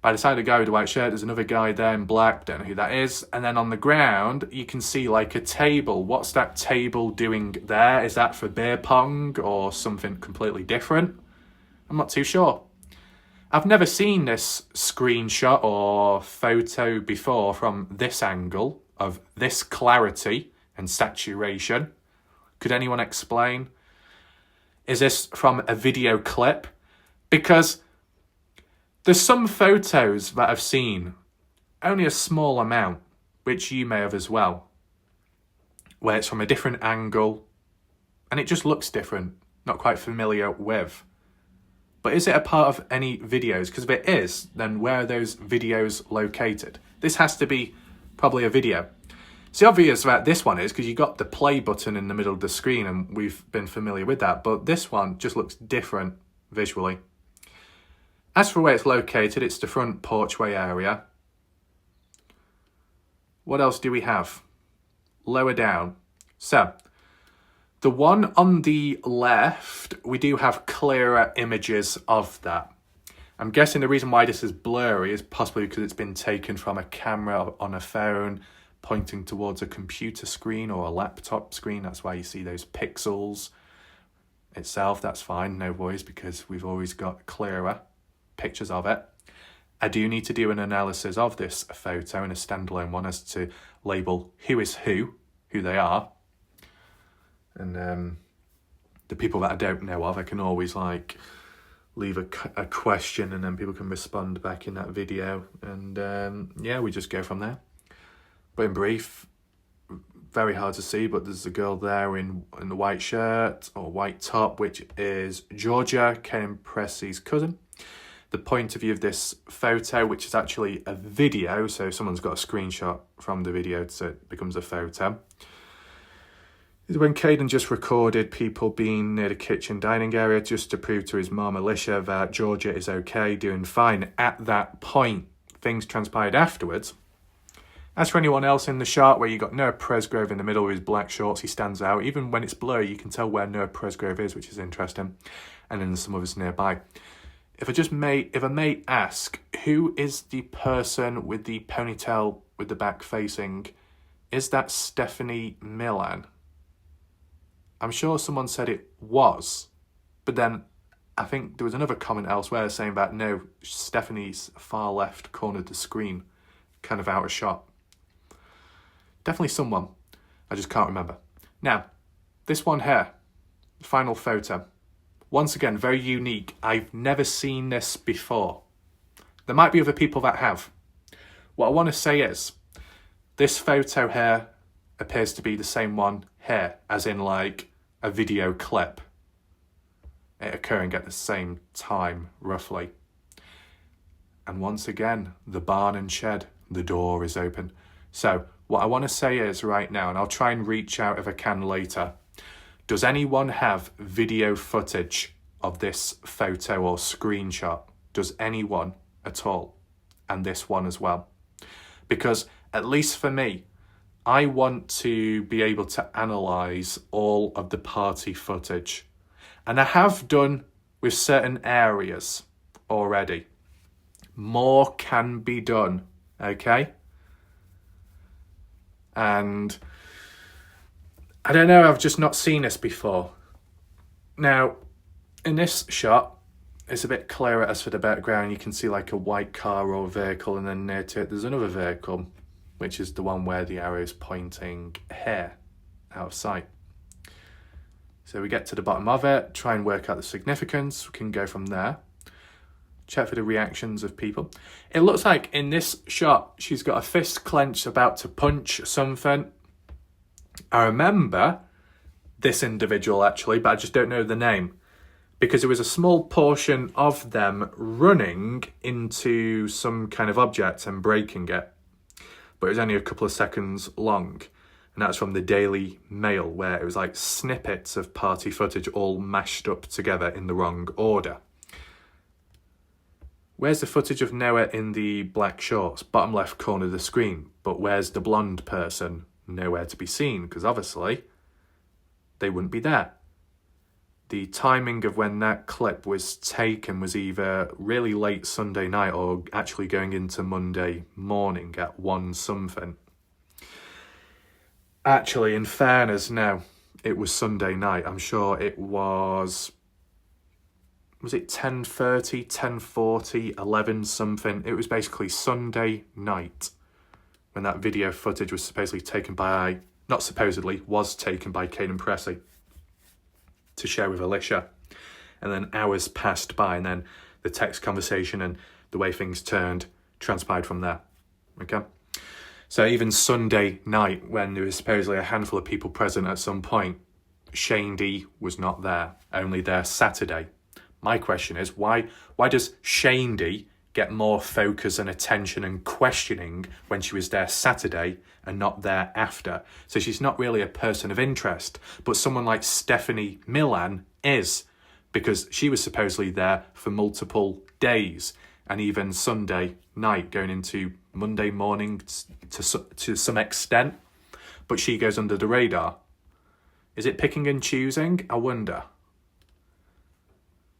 Speaker 1: By the side of the guy with the white shirt, there's another guy there in black, don't know who that is. And then on the ground, you can see like a table. What's that table doing there? Is that for beer pong or something completely different? I'm not too sure. I've never seen this screenshot or photo before from this angle of this clarity and saturation. Could anyone explain? Is this from a video clip? Because there's some photos that I've seen, only a small amount, which you may have as well, where it's from a different angle and it just looks different, not quite familiar with. But is it a part of any videos? Because if it is, then where are those videos located? This has to be probably a video. It's obvious that this one is because you got the play button in the middle of the screen and we've been familiar with that. But this one just looks different visually. As for where it's located, it's the front porchway area. What else do we have? Lower down. So, the one on the left, we do have clearer images of that. I'm guessing the reason why this is blurry is possibly because it's been taken from a camera on a phone pointing towards a computer screen or a laptop screen. That's why you see those pixels itself. That's fine, no worries, because we've always got clearer pictures of it. I do need to do an analysis of this photo and a standalone one as to label who is who they are. And the people that I don't know of, I can always like leave a question and then people can respond back in that video. And yeah, we just go from there. But in brief, very hard to see, but there's a girl there in the white shirt or white top, which is Georgia, Ken Pressey's cousin. The point of view of this photo, which is actually a video, so someone's got a screenshot from the video so it becomes a photo, is when Caden just recorded people being near the kitchen dining area just to prove to his mom Alicia that Georgia is okay, doing fine. At that point, things transpired afterwards. As for anyone else in the shot, where you got Noah Presgrove in the middle with his black shorts, he stands out. Even when it's blurry, you can tell where Noah Presgrove is, which is interesting. And then there's some others nearby. If I may ask, who is the person with the ponytail with the back facing? Is that Stephanie Millan? I'm sure someone said it was, but then I think there was another comment elsewhere saying that no, Stephanie's far left corner of the screen, kind of out of shot. Definitely someone, I just can't remember. Now, this one here, the final photo. Once again, very unique. I've never seen this before. There might be other people that have. What I want to say is, this photo here appears to be the same one here, as in like a video clip. It occurring at the same time, roughly. And once again, the barn and shed, the door is open. So what I want to say is right now, and I'll try and reach out if I can later, does anyone have video footage of this photo or screenshot? Does anyone at all? And this one as well. Because at least for me, I want to be able to analyse all of the party footage. And I have done with certain areas already. More can be done, okay? And I don't know, I've just not seen this before. Now, in this shot, it's a bit clearer as for the background. You can see like a white car or vehicle, and then near to it there's another vehicle, which is the one where the arrow is pointing here, out of sight. So we get to the bottom of it, try and work out the significance. We can go from there. Check for the reactions of people. It looks like in this shot, she's got a fist clenched about to punch something. I remember this individual actually, but I just don't know the name, because there was a small portion of them running into some kind of object and breaking it, but it was only a couple of seconds long. And that's from the Daily Mail, where it was like snippets of party footage all mashed up together in the wrong order. Where's the footage of Noah in the black shorts? Bottom left corner of the screen. But where's the blonde person? Nowhere to be seen, because obviously they wouldn't be there. The timing of when that clip was taken was either really late Sunday night or actually going into Monday morning at 1 something. Actually, in fairness, no, it was Sunday night. I'm sure it was it 10:30, 10:40, 11 something? It was basically Sunday night when that video footage was supposedly taken by, not supposedly, was taken by Caden Pressey to share with Alicia. And then hours passed by, and then the text conversation and the way things turned transpired from there. Okay? So even Sunday night, when there was supposedly a handful of people present at some point, Shandy was not there, only there Saturday. My question is, why does Shandy get more focus and attention and questioning when she was there Saturday and not there after? So she's not really a person of interest, but someone like Stephanie Millan is, because she was supposedly there for multiple days, and even Sunday night going into Monday morning to some extent, but she goes under the radar. Is it picking and choosing? I wonder.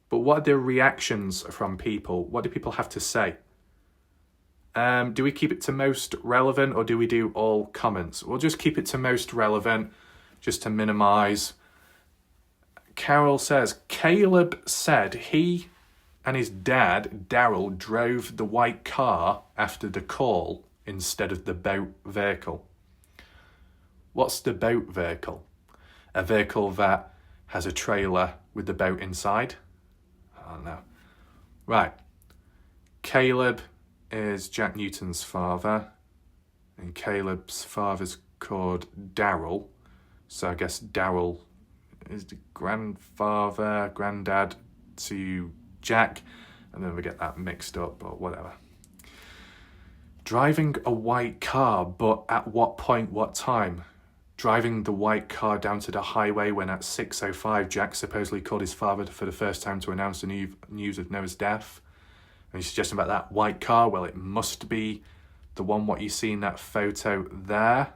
Speaker 1: But what are the reactions from people? What do people have to say? Do we keep it to most relevant, or do we do all comments? We'll just keep it to most relevant, just to minimise. Carol says, Caleb said he and his dad, Daryl, drove the white car after the call instead of the boat vehicle. What's the boat vehicle? A vehicle that has a trailer with the boat inside? I don't know. Right. Caleb is Jack Newton's father, and Caleb's father's called Daryl. So I guess Daryl is the granddad to Jack, and then we get that mixed up or whatever. Driving a white car, but at what point, what time? Driving the white car down to the highway when at 6:05 Jack supposedly called his father for the first time to announce the news of Noah's death. And he's suggesting about that white car. Well, it must be the one what you see in that photo there.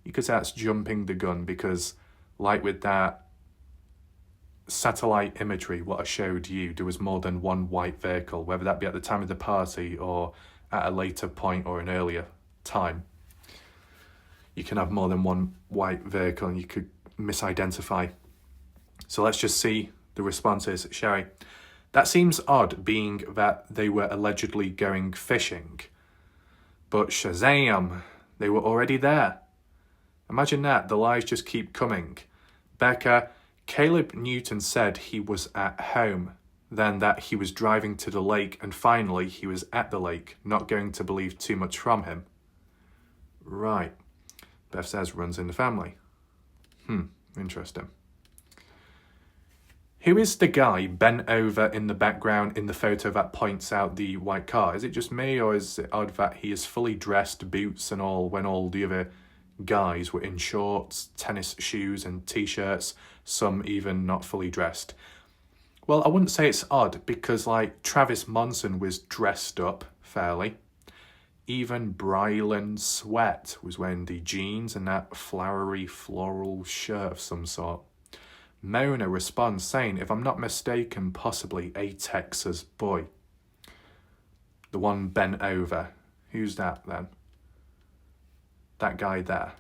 Speaker 1: You could say that's jumping the gun, because like with that satellite imagery, what I showed you, there was more than one white vehicle, whether that be at the time of the party or at a later point or an earlier time. You can have more than one white vehicle and you could misidentify. So let's just see the responses. Sherry, that seems odd, being that they were allegedly going fishing. But Shazam, they were already there. Imagine that, the lies just keep coming. Becca, Caleb Newton said he was at home, then that he was driving to the lake, and finally he was at the lake. Not going to believe too much from him. Right. Beth says runs in the family. Interesting. Who is the guy bent over in the background in the photo that points out the white car? Is it just me, or is it odd that he is fully dressed, boots and all, when all the other guys were in shorts, tennis shoes and t-shirts, some even not fully dressed? Well, I wouldn't say it's odd, because like Travis Monson was dressed up fairly. Even Brylan Sweat was wearing the jeans and that flowery floral shirt of some sort. Mona responds saying, if I'm not mistaken, possibly a Texas boy. The one bent over. Who's that then? That guy there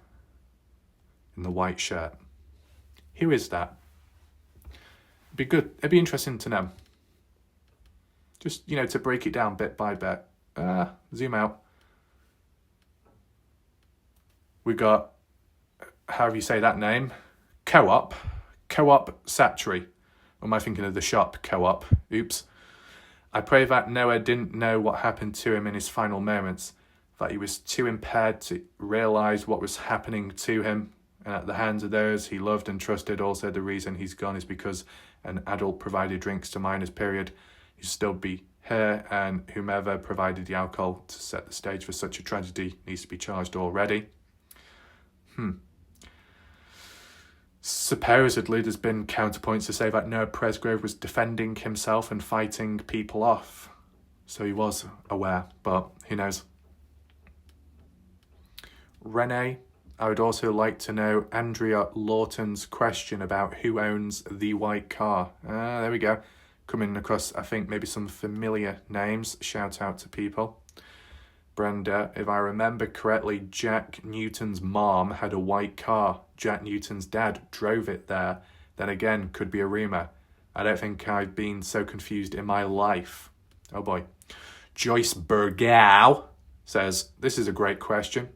Speaker 1: in the white shirt. Who is that? It'd be interesting to know. Just, to break it down bit by bit. Zoom out. We got, however you say that name, Co-op Satchery. Or am I thinking of the shop, Co-op? Oops. I pray that Noah didn't know what happened to him in his final moments, that he was too impaired to realise what was happening to him, and at the hands of those he loved and trusted. Also, the reason he's gone is because an adult provided drinks to minors, period. He should still be here, and whomever provided the alcohol to set the stage for such a tragedy needs to be charged already. Supposedly, there's been counterpoints to say that Noah Presgrove was defending himself and fighting people off. So he was aware, but who knows. Renee, I would also like to know Andrea Lawton's question about who owns the white car. There we go. Coming across, I think, maybe some familiar names. Shout out to people. Brenda, if I remember correctly, Jack Newton's mom had a white car. Jack Newton's dad drove it there. Then again, could be a rumour. I don't think I've been so confused in my life. Oh boy. Joyce Burgow says, this is a great question.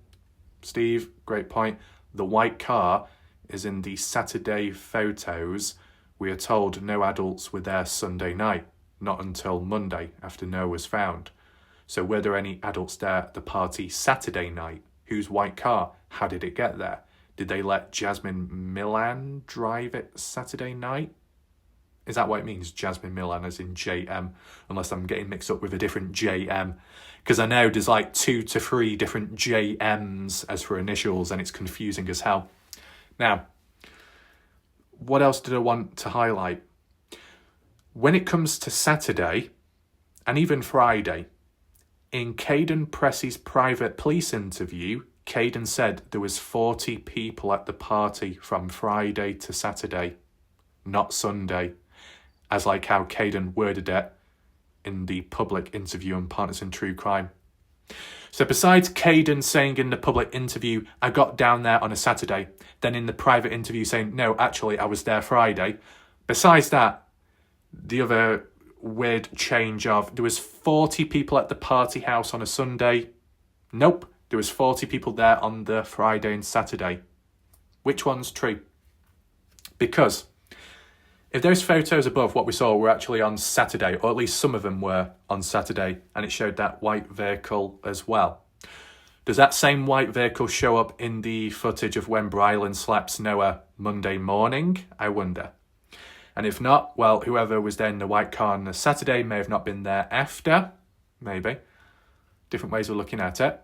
Speaker 1: Steve, great point. The white car is in the Saturday photos. We are told no adults were there Sunday night, not until Monday after Noah was found. So were there any adults there at the party Saturday night? Whose white car? How did it get there? Did they let Jasmine Milan drive it Saturday night? Is that what it means, Jasmine Milan, as in JM? Unless I'm getting mixed up with a different JM. Because I know there's like 2 to 3 different JMs as for initials, and it's confusing as hell. Now, what else did I want to highlight? When it comes to Saturday, and even Friday, in Caden Pressey's private police interview, Caden said there was 40 people at the party from Friday to Saturday, not Sunday, as like how Caden worded it in the public interview on Partners in True Crime. So besides Caden saying in the public interview, I got down there on a Saturday, then in the private interview saying, no, actually, I was there Friday. Besides that, the other weird change of there was 40 people at the party house on a Sunday. Nope, there was 40 people there on the Friday and Saturday. Which one's true? Because if those photos above what we saw were actually on Saturday, or at least some of them were on Saturday, and it showed that white vehicle as well, does that same white vehicle show up in the footage of when Brylan slaps Noah Monday morning? I wonder. And if not, well, whoever was there in the white car on the Saturday may have not been there after. Maybe. Different ways of looking at it.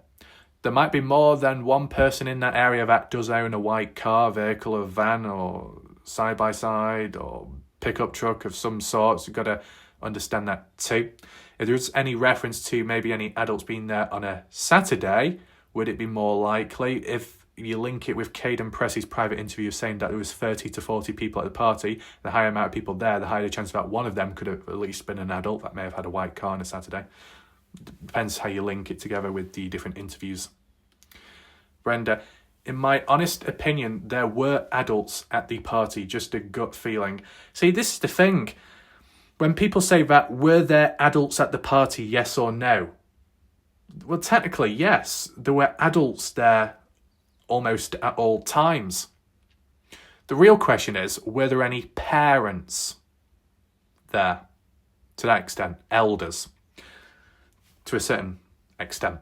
Speaker 1: There might be more than one person in that area that does own a white car, vehicle, or van, or side-by-side, or pickup truck of some sort. So you've got to understand that too. If there's any reference to maybe any adults being there on a Saturday, would it be more likely if you link it with Caden Pressey's private interview saying that there was 30 to 40 people at the party, the higher amount of people there, the higher the chance that one of them could have at least been an adult that may have had a white car on a Saturday. Depends how you link it together with the different interviews. Brenda, in my honest opinion, there were adults at the party, just a gut feeling. See, this is the thing. When people say that, were there adults at the party, yes or no? Well, technically, yes. There were adults there almost at all times. The real question is, were there any parents there? To that extent, elders. To a certain extent.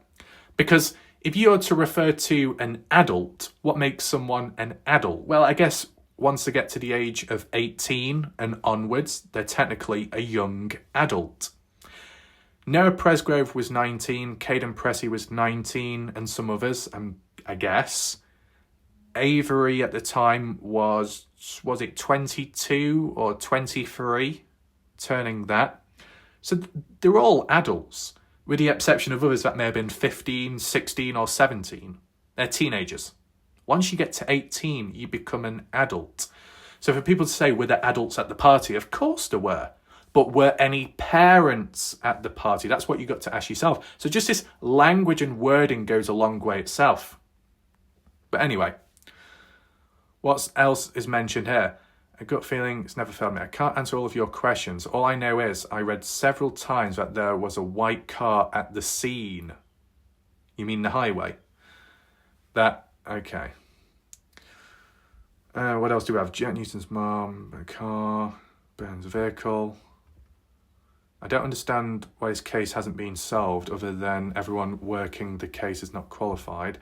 Speaker 1: Because if you are to refer to an adult, what makes someone an adult? Well, I guess once they get to the age of 18 and onwards, they're technically a young adult. Noah Presgrove was 19, Caden Pressey was 19, and some others, I guess. Avery at the time was it 22 or 23, turning that. So they're all adults, with the exception of others that may have been 15, 16 or 17. They're teenagers. Once you get to 18, you become an adult. So for people to say, were there adults at the party? Of course there were. But were any parents at the party? That's what you got to ask yourself. So just this language and wording goes a long way itself. But anyway, what else is mentioned here? A gut feeling, it's never failed me. I can't answer all of your questions. All I know is I read several times that there was a white car at the scene. You mean the highway? Okay. What else do we have? Jack Newton's mom, a car, Burns vehicle. I don't understand why his case hasn't been solved other than everyone working the case is not qualified.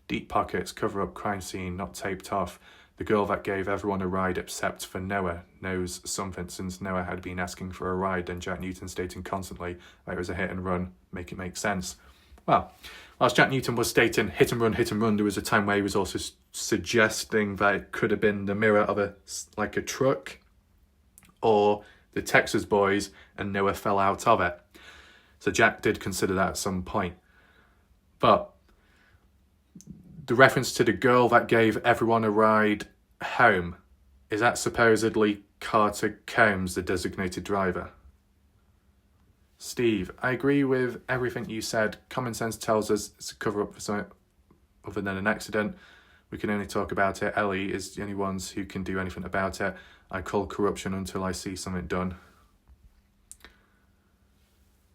Speaker 1: Deep pockets, cover up crime scene, not taped off. The girl that gave everyone a ride except for Noah knows something since Noah had been asking for a ride and Jack Newton stating constantly that it was a hit and run. Make it make sense. Well, whilst Jack Newton was stating hit and run, there was a time where he was also suggesting that it could have been the mirror of a truck, or the Texas boys, and Noah fell out of it. So Jack did consider that at some point. But the reference to the girl that gave everyone a ride home, is that supposedly Carter Combs, the designated driver? Steve, I agree with everything you said. Common sense tells us it's a cover-up for something other than an accident. We can only talk about it. Ellie is the only ones who can do anything about it. I call corruption until I see something done.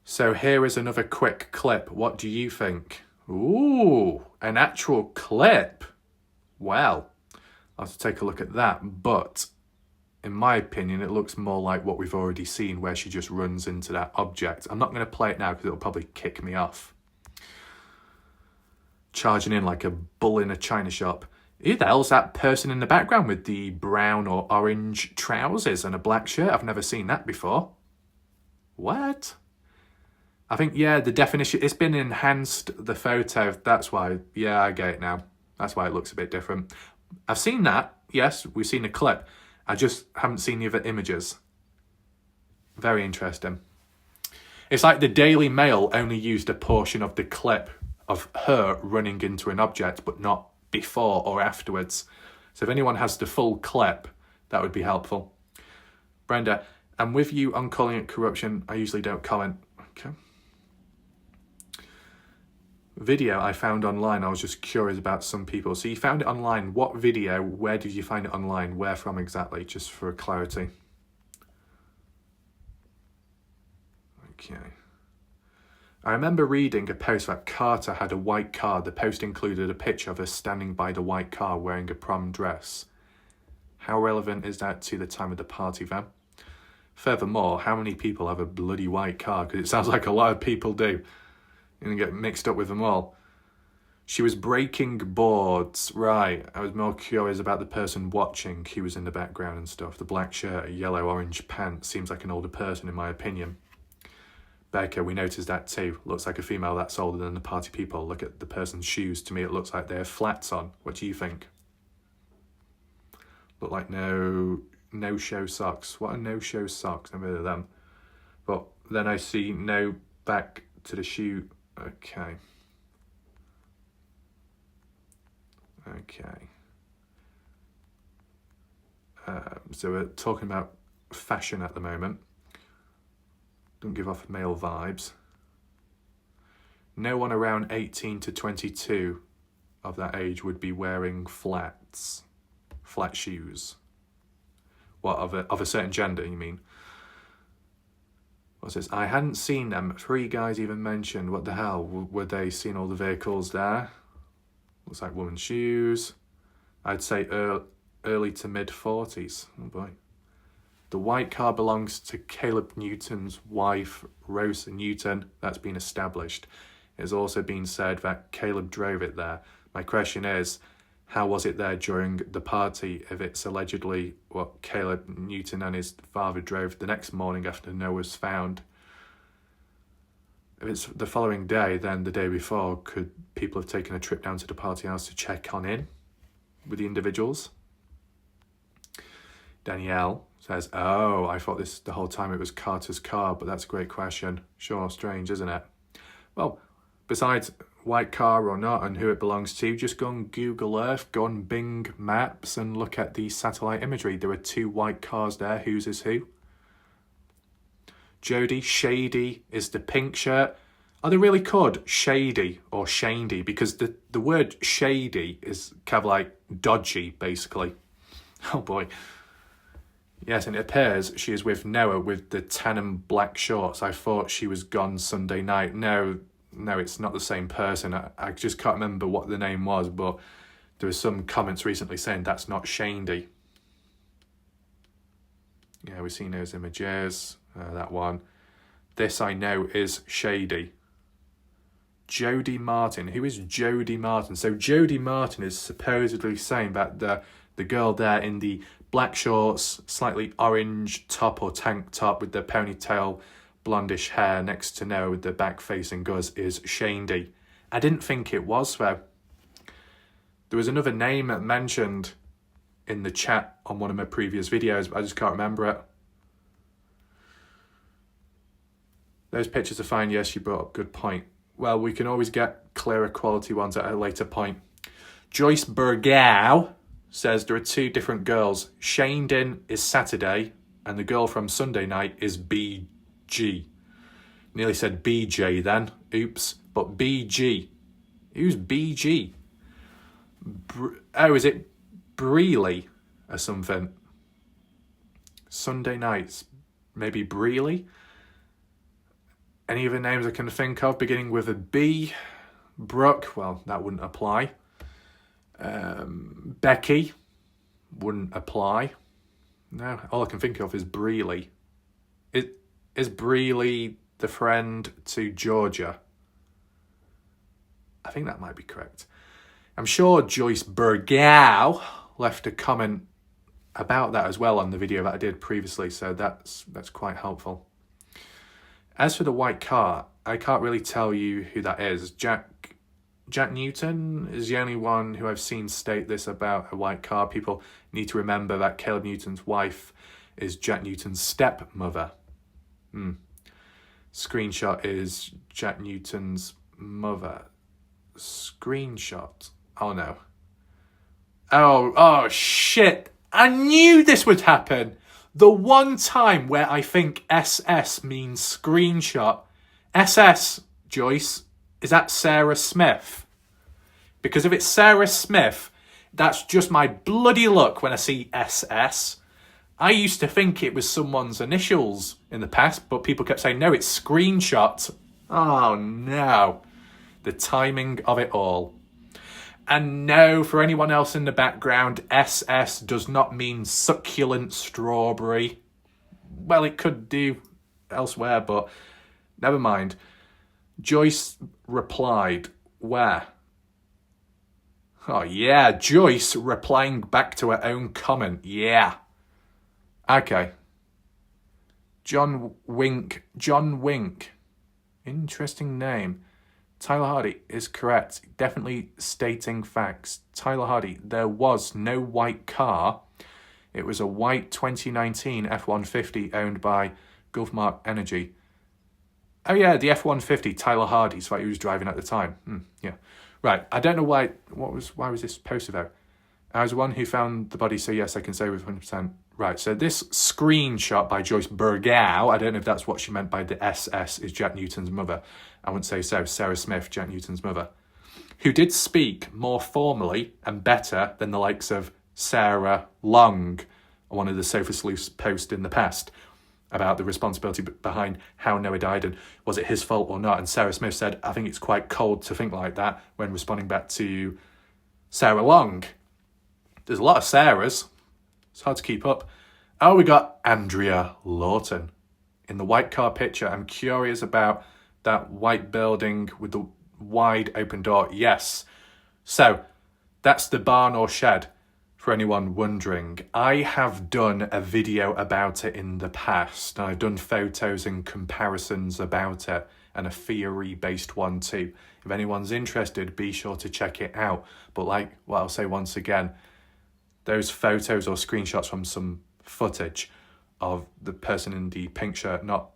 Speaker 1: So here is another quick clip. What do you think? Ooh, an actual clip. Well, I'll have to take a look at that. But in my opinion, it looks more like what we've already seen, where she just runs into that object. I'm not going to play it now because it'll probably kick me off. Charging in like a bull in a china shop. Who the hell's that person in the background with the brown or orange trousers and a black shirt? I've never seen that before. What? I think, yeah, the definition, it's been enhanced, the photo. That's why, yeah, I get it now. That's why it looks a bit different. I've seen that. Yes, we've seen a clip. I just haven't seen the other images. Very interesting. It's like the Daily Mail only used a portion of the clip of her running into an object, but not before or afterwards. So if anyone has the full clip, that would be helpful. Brenda, I'm with you on calling it corruption. I usually don't comment. Okay. Video I found online. I was just curious about some people. So you found it online. What video? Where did you find it online? Where from exactly? Just for clarity. Okay. I remember reading a post that Carter had a white car. The post included a picture of her standing by the white car wearing a prom dress. How relevant is that to the time of the party then? Furthermore, how many people have a bloody white car? Because it sounds like a lot of people do. And get mixed up with them all. She was breaking boards. Right. I was more curious about the person watching who was in the background and stuff. The black shirt, a yellow-orange pants. Seems like an older person in my opinion. Becca, we noticed that too. Looks like a female that's older than the party people. Look at the person's shoes. To me, it looks like they have flats on. What do you think? Look like no-show socks. What are no-show socks? Never heard of them. But then I see no back to the shoe. Okay. So we're talking about fashion at the moment. Don't give off male vibes. No one around 18 to 22 of that age would be wearing flat shoes. What, of a certain gender, you mean? What's this? I hadn't seen them. 3 guys even mentioned. What the hell? Were they seeing all the vehicles there? Looks like women's shoes. I'd say early to mid 40s. Oh boy. The white car belongs to Caleb Newton's wife, Rosa Newton. That's been established. It has also been said that Caleb drove it there. My question is, how was it there during the party if it's allegedly what Caleb Newton and his father drove the next morning after Noah was found? If it's the following day, then the day before, could people have taken a trip down to the party house to check in with the individuals? Danielle says, oh, I thought the whole time it was Carter's car, but that's a great question. Sure, strange, isn't it? Well, besides white car or not and who it belongs to, just go on Google Earth, go on Bing Maps and look at the satellite imagery. There are 2 white cars there. Whose is who? Jody, Shady is the pink shirt. Are they really called Shady or Shandy? Because the word shady is kind of like dodgy, basically. Oh boy. Yes, and it appears she is with Noah with the tan and black shorts. I thought she was gone Sunday night. No, it's not the same person. I just can't remember what the name was, but there were some comments recently saying that's not Shandy. Yeah, we've seen those images. That one. This I know is Shady. Jody Martin. Who is Jody Martin? So Jody Martin is supposedly saying that the girl there in the black shorts, slightly orange top or tank top with the ponytail, blondish hair next to Noah with the back facing us is Shandy. I didn't think it was, though. There was another name mentioned in the chat on one of my previous videos, but I just can't remember it. Those pictures are fine. Yes, you brought up good point. Well, we can always get clearer quality ones at a later point. Joyce Burgow says there are two different girls. Shandin is Saturday and the girl from Sunday night is BG. Nearly said BJ then. Oops. But BG. Who's BG? Is it Breely or something? Sunday nights. Maybe Breely? Any other names I can think of beginning with a B? Brooke, well, that wouldn't apply. Becky wouldn't apply. No, all I can think of is Breely. Is Breely the friend to Georgia? I think that might be correct. I'm sure Joyce Burgow left a comment about that as well on the video that I did previously, so that's quite helpful. As for the white car, I can't really tell you who that is. Jack Newton is the only one who I've seen state this about a white car. People need to remember that Caleb Newton's wife is Jack Newton's stepmother. Screenshot is Jack Newton's mother. Screenshot. Oh no. Oh shit. I knew this would happen. The one time where I think SS means screenshot. SS, Joyce, is that Sarah Smith? Because if it's Sarah Smith, that's just my bloody luck when I see SS. I used to think it was someone's initials in the past, but people kept saying, no, it's screenshot. Oh no. The timing of it all. And no, for anyone else in the background, SS does not mean succulent strawberry. Well, it could do elsewhere, but never mind. Joyce replied, where? Oh yeah, Joyce replying back to her own comment. Yeah. Okay. John Wink. Interesting name. Tyler Hardy is correct. Definitely stating facts. Tyler Hardy, there was no white car. It was a white 2019 F-150 owned by Gulfmark Energy. Oh yeah, the F-150, Tyler Hardy's what he was driving at the time. Yeah. Right, I don't know why was this posted out? I was the one who found the body, so yes, I can say with 100%. Right, so this screenshot by Joyce Burgow, I don't know if that's what she meant by the SS, is Jack Newton's mother. I wouldn't say so. Sarah Smith, Jack Newton's mother, who did speak more formally and better than the likes of Sarah Long, one of the Sofa Sleuths post in the past, about the responsibility behind how Noah died and was it his fault or not. And Sarah Smith said, I think it's quite cold to think like that when responding back to Sarah Long. There's a lot of Sarahs. It's hard to keep up. Oh, we got Andrea Lawton in the white car picture. I'm curious about that white building with the wide open door. Yes. So that's the barn or shed, for anyone wondering. I have done a video about it in the past. I've done photos and comparisons about it, and a theory-based one too. If anyone's interested, be sure to check it out. But like what I'll say once again, those photos or screenshots from some footage of the person in the pink shirt, not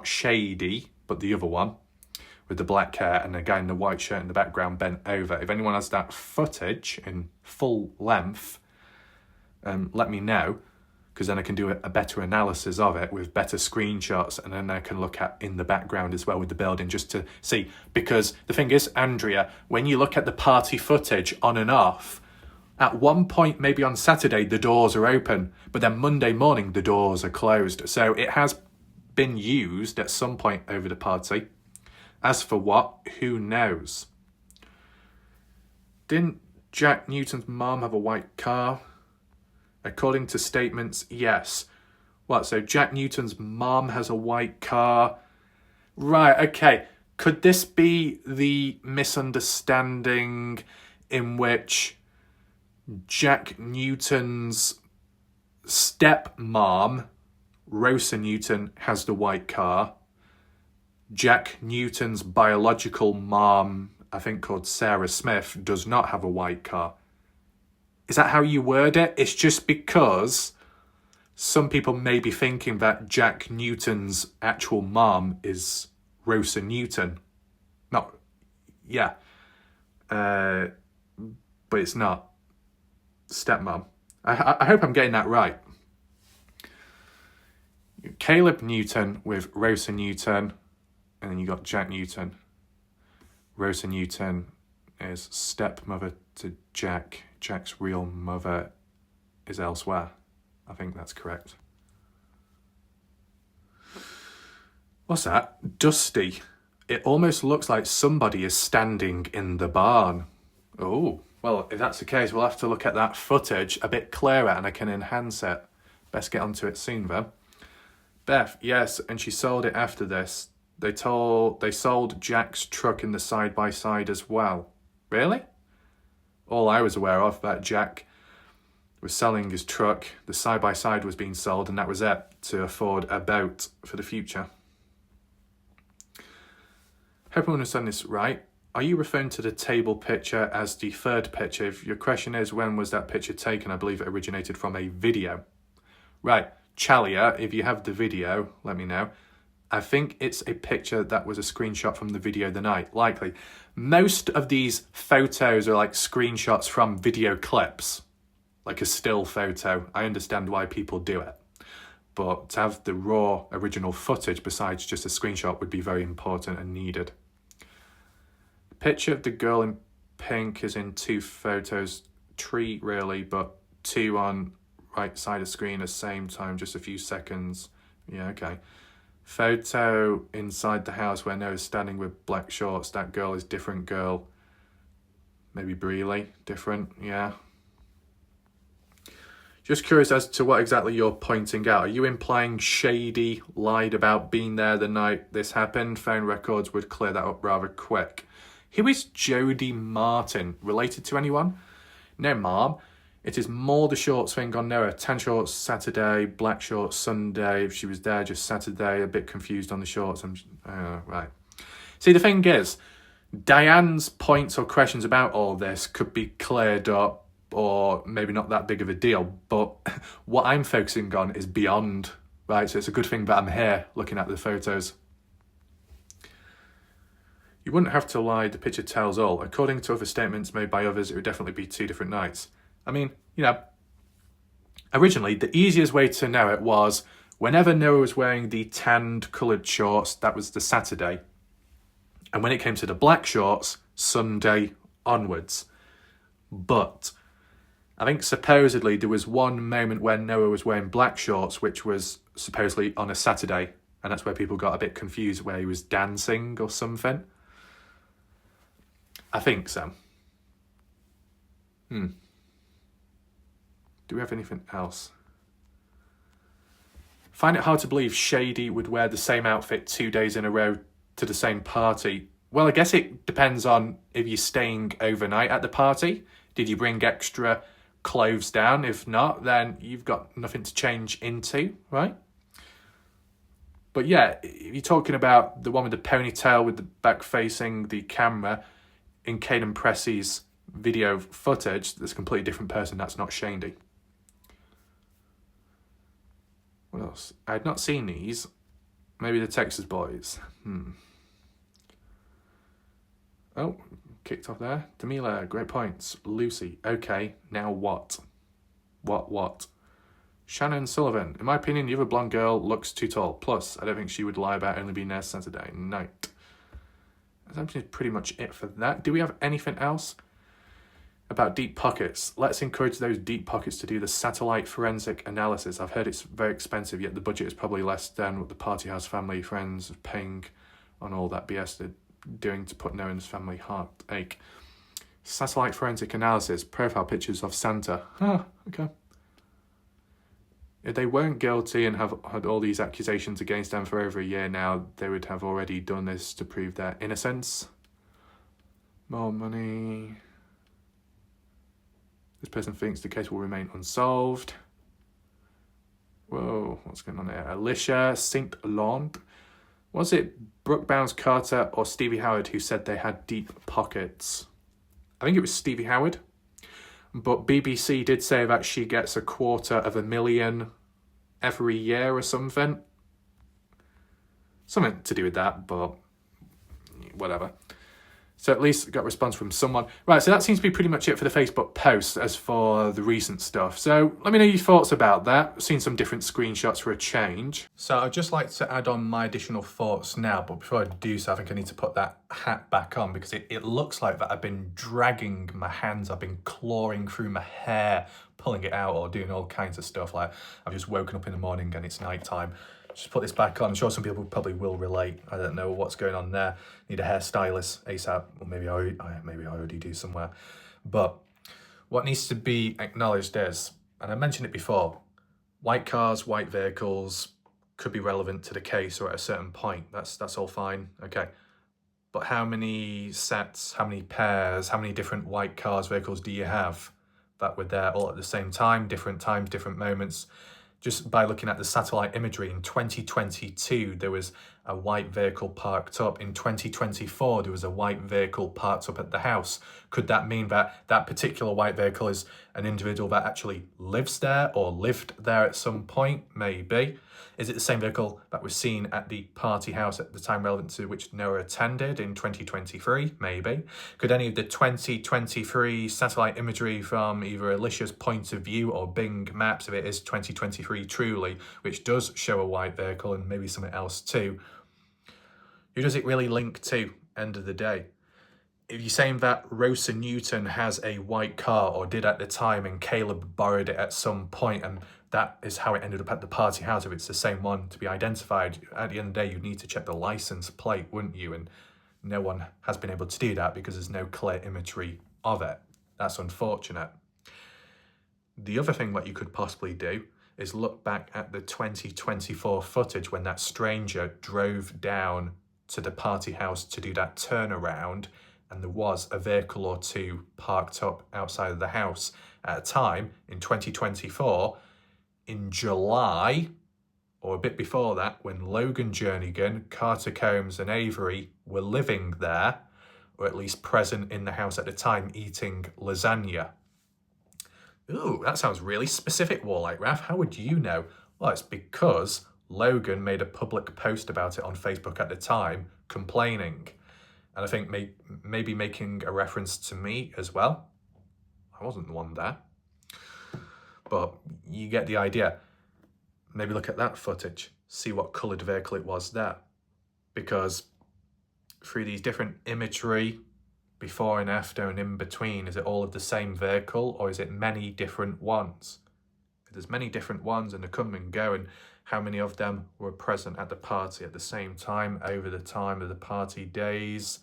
Speaker 1: Shady, but the other one, with the black hair and the guy in the white shirt in the background bent over. If anyone has that footage in full length, let me know, because then I can do a better analysis of it with better screenshots, and then I can look at in the background as well with the building just to see. Because the thing is, Andrea, when you look at the party footage on and off, at one point, maybe on Saturday, the doors are open, but then Monday morning, the doors are closed. So it has been used at some point over the party. As for what, who knows? Didn't Jack Newton's mom have a white car? According to statements, yes. What, so Jack Newton's mom has a white car? Right, okay. Could this be the misunderstanding in which Jack Newton's stepmom, Rosa Newton, has the white car? Jack Newton's biological mom, I think called Sarah Smith, does not have a white car. Is that how you word it? It's just because some people may be thinking that Jack Newton's actual mom is Rosa Newton. No, yeah. But it's not. Stepmom. I hope I'm getting that right. Caleb Newton with Rosa Newton, and then you got Jack Newton. Rosa Newton is stepmother to Jack. Jack's real mother is elsewhere. I think that's correct. What's that? Dusty. It almost looks like somebody is standing in the barn. Oh, well, if that's the case, we'll have to look at that footage a bit clearer and I can enhance it. Best get onto it soon, then. Beth, yes, and she sold it after this. They sold Jack's truck in the side-by-side as well. Really? All I was aware of, that Jack was selling his truck, the side-by-side was being sold, and that was it, to afford a boat for the future. Hope I understand this right. Are you referring to the table picture as the third picture? If your question is, when was that picture taken? I believe it originated from a video. Right, Chalia, if you have the video, let me know. I think it's a picture that was a screenshot from the video the night, likely. Most of these photos are like screenshots from video clips, like a still photo. I understand why people do it. But to have the raw original footage besides just a screenshot would be very important and needed. The picture of the girl in pink is in two photos, three really, but two on right side of screen at the same time, just a few seconds. Yeah, okay. Photo inside the house where Noah's standing with black shorts. That girl is different girl. Maybe Breeley, different, yeah. Just curious as to what exactly you're pointing out. Are you implying Shady lied about being there the night this happened? Phone records would clear that up rather quick. Who is Jody Martin? Related to anyone? No, Mom. It is more the shorts thing on Noah. Tan shorts Saturday, black shorts Sunday. If she was there just Saturday, a bit confused on the shorts. Right. See, the thing is, Diane's points or questions about all this could be cleared up or maybe not that big of a deal. But what I'm focusing on is beyond, right? So it's a good thing that I'm here looking at the photos. You wouldn't have to lie. The picture tells all. According to other statements made by others, it would definitely be two different nights. I mean, you know, originally the easiest way to know it was whenever Noah was wearing the tanned coloured shorts, that was the Saturday. And when it came to the black shorts, Sunday onwards. But I think supposedly there was one moment when Noah was wearing black shorts, which was supposedly on a Saturday. And that's where people got a bit confused, where he was dancing or something. I think so. Do we have anything else? Find it hard to believe Shady would wear the same outfit 2 days in a row to the same party. Well, I guess it depends on if you're staying overnight at the party. Did you bring extra clothes down? If not, then you've got nothing to change into, right? But yeah, if you're talking about the one with the ponytail with the back facing the camera in Caden Pressy's video footage, that's a completely different person. That's not Shady. What else? I had not seen these. Maybe the Texas boys. Oh, kicked off there. Damila, great points. Lucy, okay, now what? What? Shannon Sullivan, in my opinion, the other blonde girl looks too tall. Plus, I don't think she would lie about only being there Saturday night. That's pretty much it for that. Do we have anything else? About deep pockets. Let's encourage those deep pockets to do the satellite forensic analysis. I've heard it's very expensive, yet the budget is probably less than what the party house family friends are paying on all that BS they're doing to put Noah and his family heartache. Satellite forensic analysis. Profile pictures of Santa. Okay. If they weren't guilty and have had all these accusations against them for over a year now, they would have already done this to prove their innocence. More money. This person thinks the case will remain unsolved. Whoa, what's going on here? Alicia St. Laurent. Was it Brooke Bounds Carter or Stevie Howard who said they had deep pockets? I think it was Stevie Howard. But BBC did say that she gets $250,000 every year or something. Something to do with that, but whatever. So at least got a response from someone. Right, so that seems to be pretty much it for the Facebook post as for the recent stuff. So let me know your thoughts about that. I've seen some different screenshots for a change. So I'd just like to add on my additional thoughts now, but before I do so, I think I need to put that hat back on because it looks like that I've been dragging my hands, I've been clawing through my hair, pulling it out or doing all kinds of stuff. Like I've just woken up in the morning and it's nighttime. Just put this back on. I'm sure some people probably will relate. I don't know what's going on there. Need a hairstylist ASAP. Or maybe I already do somewhere. But what needs to be acknowledged is, and I mentioned it before, white cars, white vehicles could be relevant to the case or at a certain point. That's all fine. Okay. But how many sets, how many pairs, how many different white cars, vehicles do you have that were there all at the same time, different times, different moments? Just by looking at the satellite imagery in 2022, there was a white vehicle parked up. In 2024, there was a white vehicle parked up at the house. Could that mean that that particular white vehicle is an individual that actually lives there or lived there at some point? Maybe. Is it the same vehicle that was seen at the party house at the time relevant to which Noah attended in 2023? Maybe. Could any of the 2023 satellite imagery from either Alicia's point of view or Bing Maps, if it is 2023 truly, which does show a white vehicle and maybe something else too, who does it really link to, end of the day? If you're saying that Rosa Newton has a white car or did at the time and Caleb borrowed it at some point and that is how it ended up at the party house, if it's the same one to be identified, at the end of the day, you'd need to check the license plate, wouldn't you? And no one has been able to do that because there's no clear imagery of it. That's unfortunate. The other thing that you could possibly do is look back at the 2024 footage when that stranger drove down to the party house to do that turnaround and there was a vehicle or two parked up outside of the house at a time in 2024 in July, or a bit before that, when Logan Jernigan, Carter Combs and Avery were living there, or at least present in the house at the time, eating lasagna. Ooh, that sounds really specific, Warlight Raph. How would you know? Well, it's because Logan made a public post about it on Facebook at the time, complaining. And I think maybe making a reference to me as well. I wasn't the one there. But you get the idea. Maybe look at that footage, see what coloured vehicle it was there. Because through these different imagery, before and after and in between, is it all of the same vehicle or is it many different ones? If there's many different ones and they come and go, and how many of them were present at the party at the same time, over the time of the party days,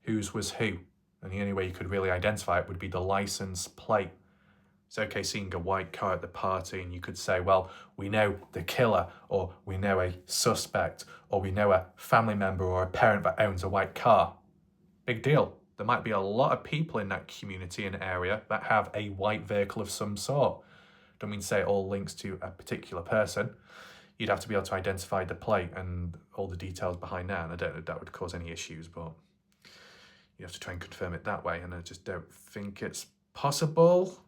Speaker 1: whose was who? And the only way you could really identify it would be the license plate. It's okay seeing a white car at the party and you could say, well, we know the killer, or we know a suspect, or we know a family member or a parent that owns a white car. Big deal. There might be a lot of people in that community and area that have a white vehicle of some sort. Don't mean to say it all links to a particular person. You'd have to be able to identify the plate and all the details behind that, and I don't know if that would cause any issues, but you have to try and confirm it that way, and I just don't think it's possible.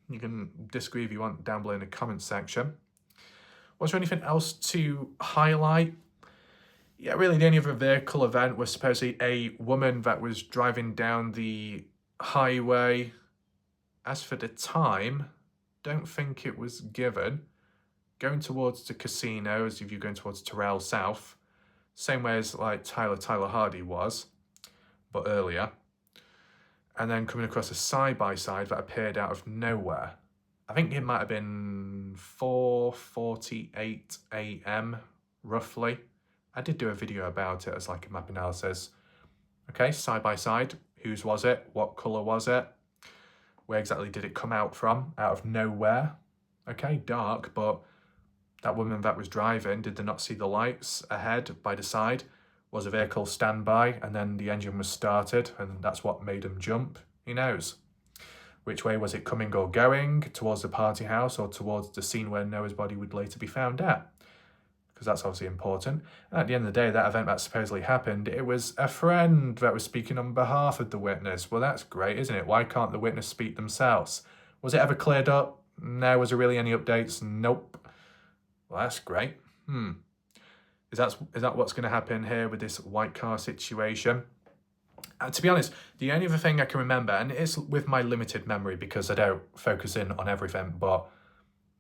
Speaker 1: You can disagree if you want down below in the comments section. Was there anything else to highlight? Yeah, really the only other vehicle event was supposedly a woman that was driving down the highway. As for the time, don't think it was given. Going towards the casino, as if you're going towards Terrell South, same way as like Tyler Hardy was, but earlier. And then coming across a side-by-side that appeared out of nowhere. I think it might have been 4:48 a.m. roughly. I did do a video about it as like a map analysis. Okay, side-by-side. Whose was it? What colour was it? Where exactly did it come out from? Out of nowhere. Okay, dark, but that woman that was driving, did they not see the lights ahead by the side? Was a vehicle standby and then the engine was started and that's what made them jump? Who knows? Which way was it coming or going? Towards the party house or towards the scene where Noah's body would later be found at? Because because that's obviously important. And at the end of the day, that event that supposedly happened, it was a friend that was speaking on behalf of the witness. Well, that's great, isn't it? Why can't the witness speak themselves? Was it ever cleared up? No. Was there really any updates? Nope. Well, that's great. Is that what's going to happen here with this white car situation? To be honest, the only other thing I can remember, and it's with my limited memory because I don't focus in on everything, but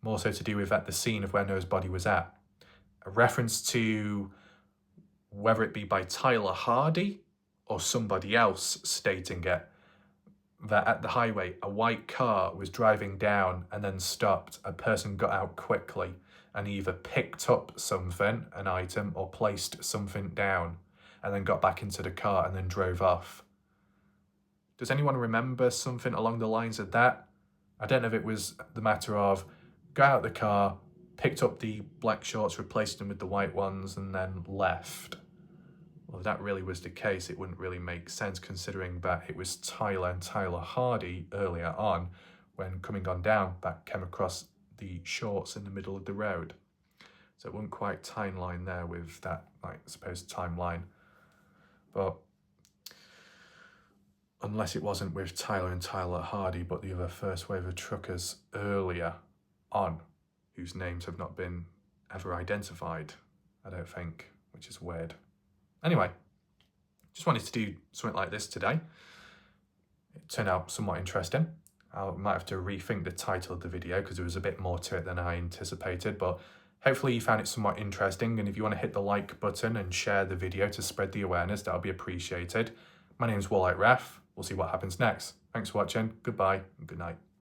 Speaker 1: more so to do with at the scene of where Noah's body was at, a reference to whether it be by Tyler Hardy or somebody else stating it, that at the highway, a white car was driving down and then stopped. A person got out quickly and either picked up something, an item, or placed something down and then got back into the car and then drove off. Does anyone remember something along the lines of that? I don't know if it was the matter of got out of the car, picked up the black shorts, replaced them with the white ones, and then left. Well, if that really was the case, it wouldn't really make sense considering that it was Tyler and Tyler Hardy earlier on when coming on down that came across the shorts in the middle of the road. So it wasn't quite timeline there with that, like, supposed timeline. But unless it wasn't with Tyler and Tyler Hardy, but the other first wave of truckers earlier on, whose names have not been ever identified, I don't think, which is weird. Anyway, just wanted to do something like this today. It turned out somewhat interesting. I might have to rethink the title of the video because there was a bit more to it than I anticipated, but hopefully you found it somewhat interesting, and if you want to hit the like button and share the video to spread the awareness, that would be appreciated. My name is Warlike Ref. We'll see what happens next. Thanks for watching. Goodbye and good night.